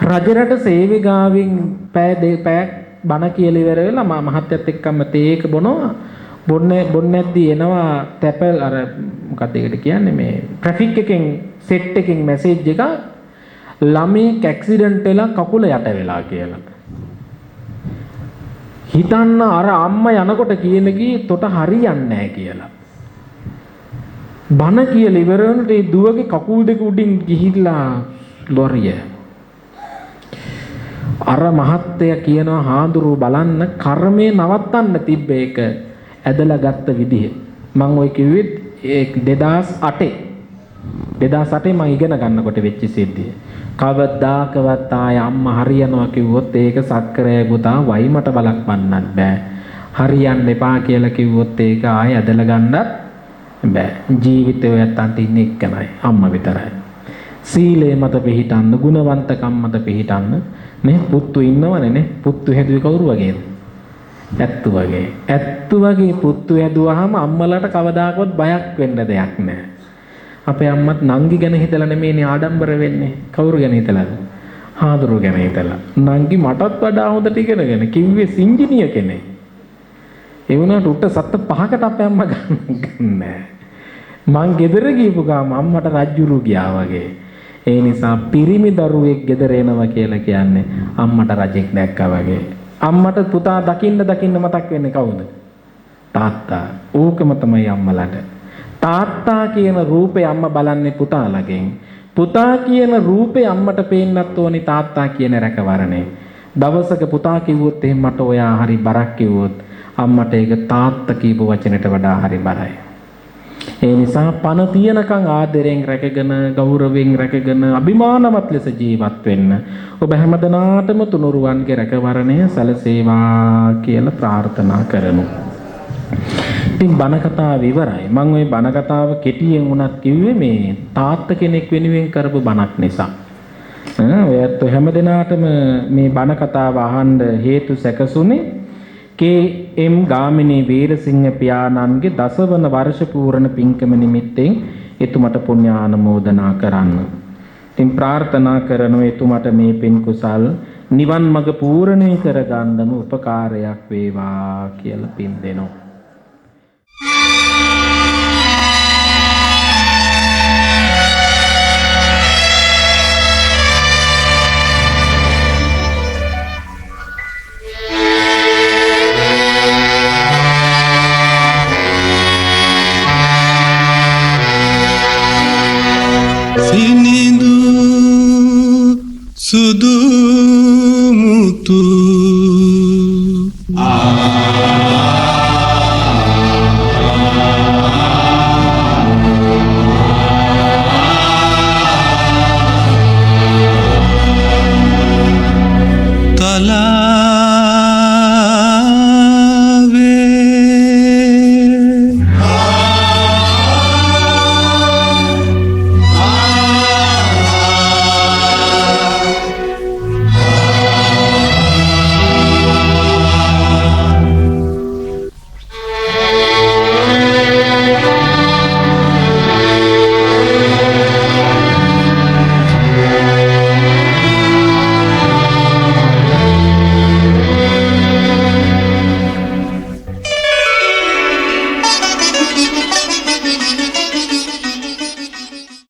රජරට සේවය ගාවින් පැය බණ කියලා ඉවර වෙලා මහත්තයත් එක්කම තේක බොනවා. බොන්නේද්දී එනවා තැපල් අර මොකක්ද ඒකට කියන්නේ මේ ට්‍රැෆික් එකෙන් සෙට් එකකින් මැසේජ් එක ළමයෙක් ඇක්සිඩන්ට් වෙලා කකුල යට වෙලා කියලා. හිතන්න අර අම්මා යනකොට කියලා ගියේ තොට හරියන්නේ නැහැ කියලා. බන කියලා ඉවර වෙනකොට ඒ දුවගේ කකුල් දෙක උඩින් ගිහිල්ලා ලොරිය. අර මහත්තයා කියනවා හාඳුරු බලන්න කර්මේ නවත්තන්න තිබ්බ එක ඇදලා ගත්ත විදිහ. මම ඔය කිව්වේ 2008 මම ඉගෙන ගන්නකොට වෙච්ච සිද්ධිය. කවදාකවත් ආය අම්මා හරියනවා කිව්වොත් ඒක සක්කරේ පුතා වයිමට බලක්වන්නත් බෑ. හරියන්න එපා කියලා කිව්වොත් ඒක ආය ඇදලා ගන්නත් බෑ. ජීවිතේ ඔයත්තන්ට ඉන්නේ එක්කමයි අම්මා විතරයි. සීලේ මත පිහිටන්න, ගුණවන්තකම් මත පිහිටන්න නේ පුතු ඉන්නවනේ නේ. පුතු හැදුවේ කවුරු වගේද? ඇත්තු වගේ. ඇත්තු වගේ පුතු හැදුවාම අම්මලාට කවදාකවත් බයක් වෙන්න දෙයක් නැහැ. අපේ අම්මත් නංගි ගැන හිතලා නෙමෙයිනේ ආඩම්බර වෙන්නේ. කවුරු ගැන හිතලාද? හාඳුරු ගැන හිතලා. නංගි මටත් වඩා හොඳට ඉගෙනගෙන කිව්වේ ඉංජිනේර කෙනෙක්. ඒ වුණාට උට සත්ත පහකට අපේ අම්මා ගන්නෑ. මං ගෙදර ගිහපු ගාම අම්මට රජ්ජුරු ගියා වගේ. ඒ නිසා පිරිමි දරුවෙක් ගෙදර එනවා කියලා කියන්නේ අම්මට රජෙක් දැක්කා වගේ. අම්මට පුතා දකින්න මතක් වෙන්නේ කවුද? තාත්තා. ඕකම තමයි අම්මලාට. තාත්තා කියන රූපේ අම්මා බලන්නේ පුතාලගෙන්. පුතා කියන රූපේ අම්මට පේන්නත් ඕනි තාත්තා කියන රැකවරණේ. දවසක පුතා කිව්වොත් එහෙම මට ඔයා හරි බරක් කිව්වොත් අම්මට ඒක තාත්තා කියපු වචනෙට වඩා හරි බරයි. ඒ නිසා පණ තියනකම් ආදරෙන් රැකගෙන ගෞරවයෙන් රැකගෙන අභිමානවත් ලෙස ජීවත් වෙන්න ඔබ හැමදෙනාටම තුනුරුවන්ගේ රැකවරණය සැලසේවා කියලා ප්‍රාර්ථනා කරමු. ඉතින් බණ කතාව ඉවරයි. මම ওই බණ කතාව කෙටියෙන් වුණත් කිව්වේ මේ තාත්තා කෙනෙක් වෙනුවෙන් කරපු බණක් නිසා. ඔයත් හැමදෙනාටම මේ බණ කතාව අහන්න හේතු සැකසුනේ KM ගාමිණී වීරසිංහ පියාණන්ගේ දසවන වර්ෂ පූර්ණ පින්කම නිමිත්තෙන් එතුමට පුණ්‍යානුමෝදනා කරන්න. ඉතින් ප්‍රාර්ථනා කරනවා එතුමට මේ පින් කුසල් නිවන් මඟ පූර්ණේ කරගන්නම උපකාරයක් වේවා කියලා පින් දෙනවා. සිනිඳු සුදු මුතු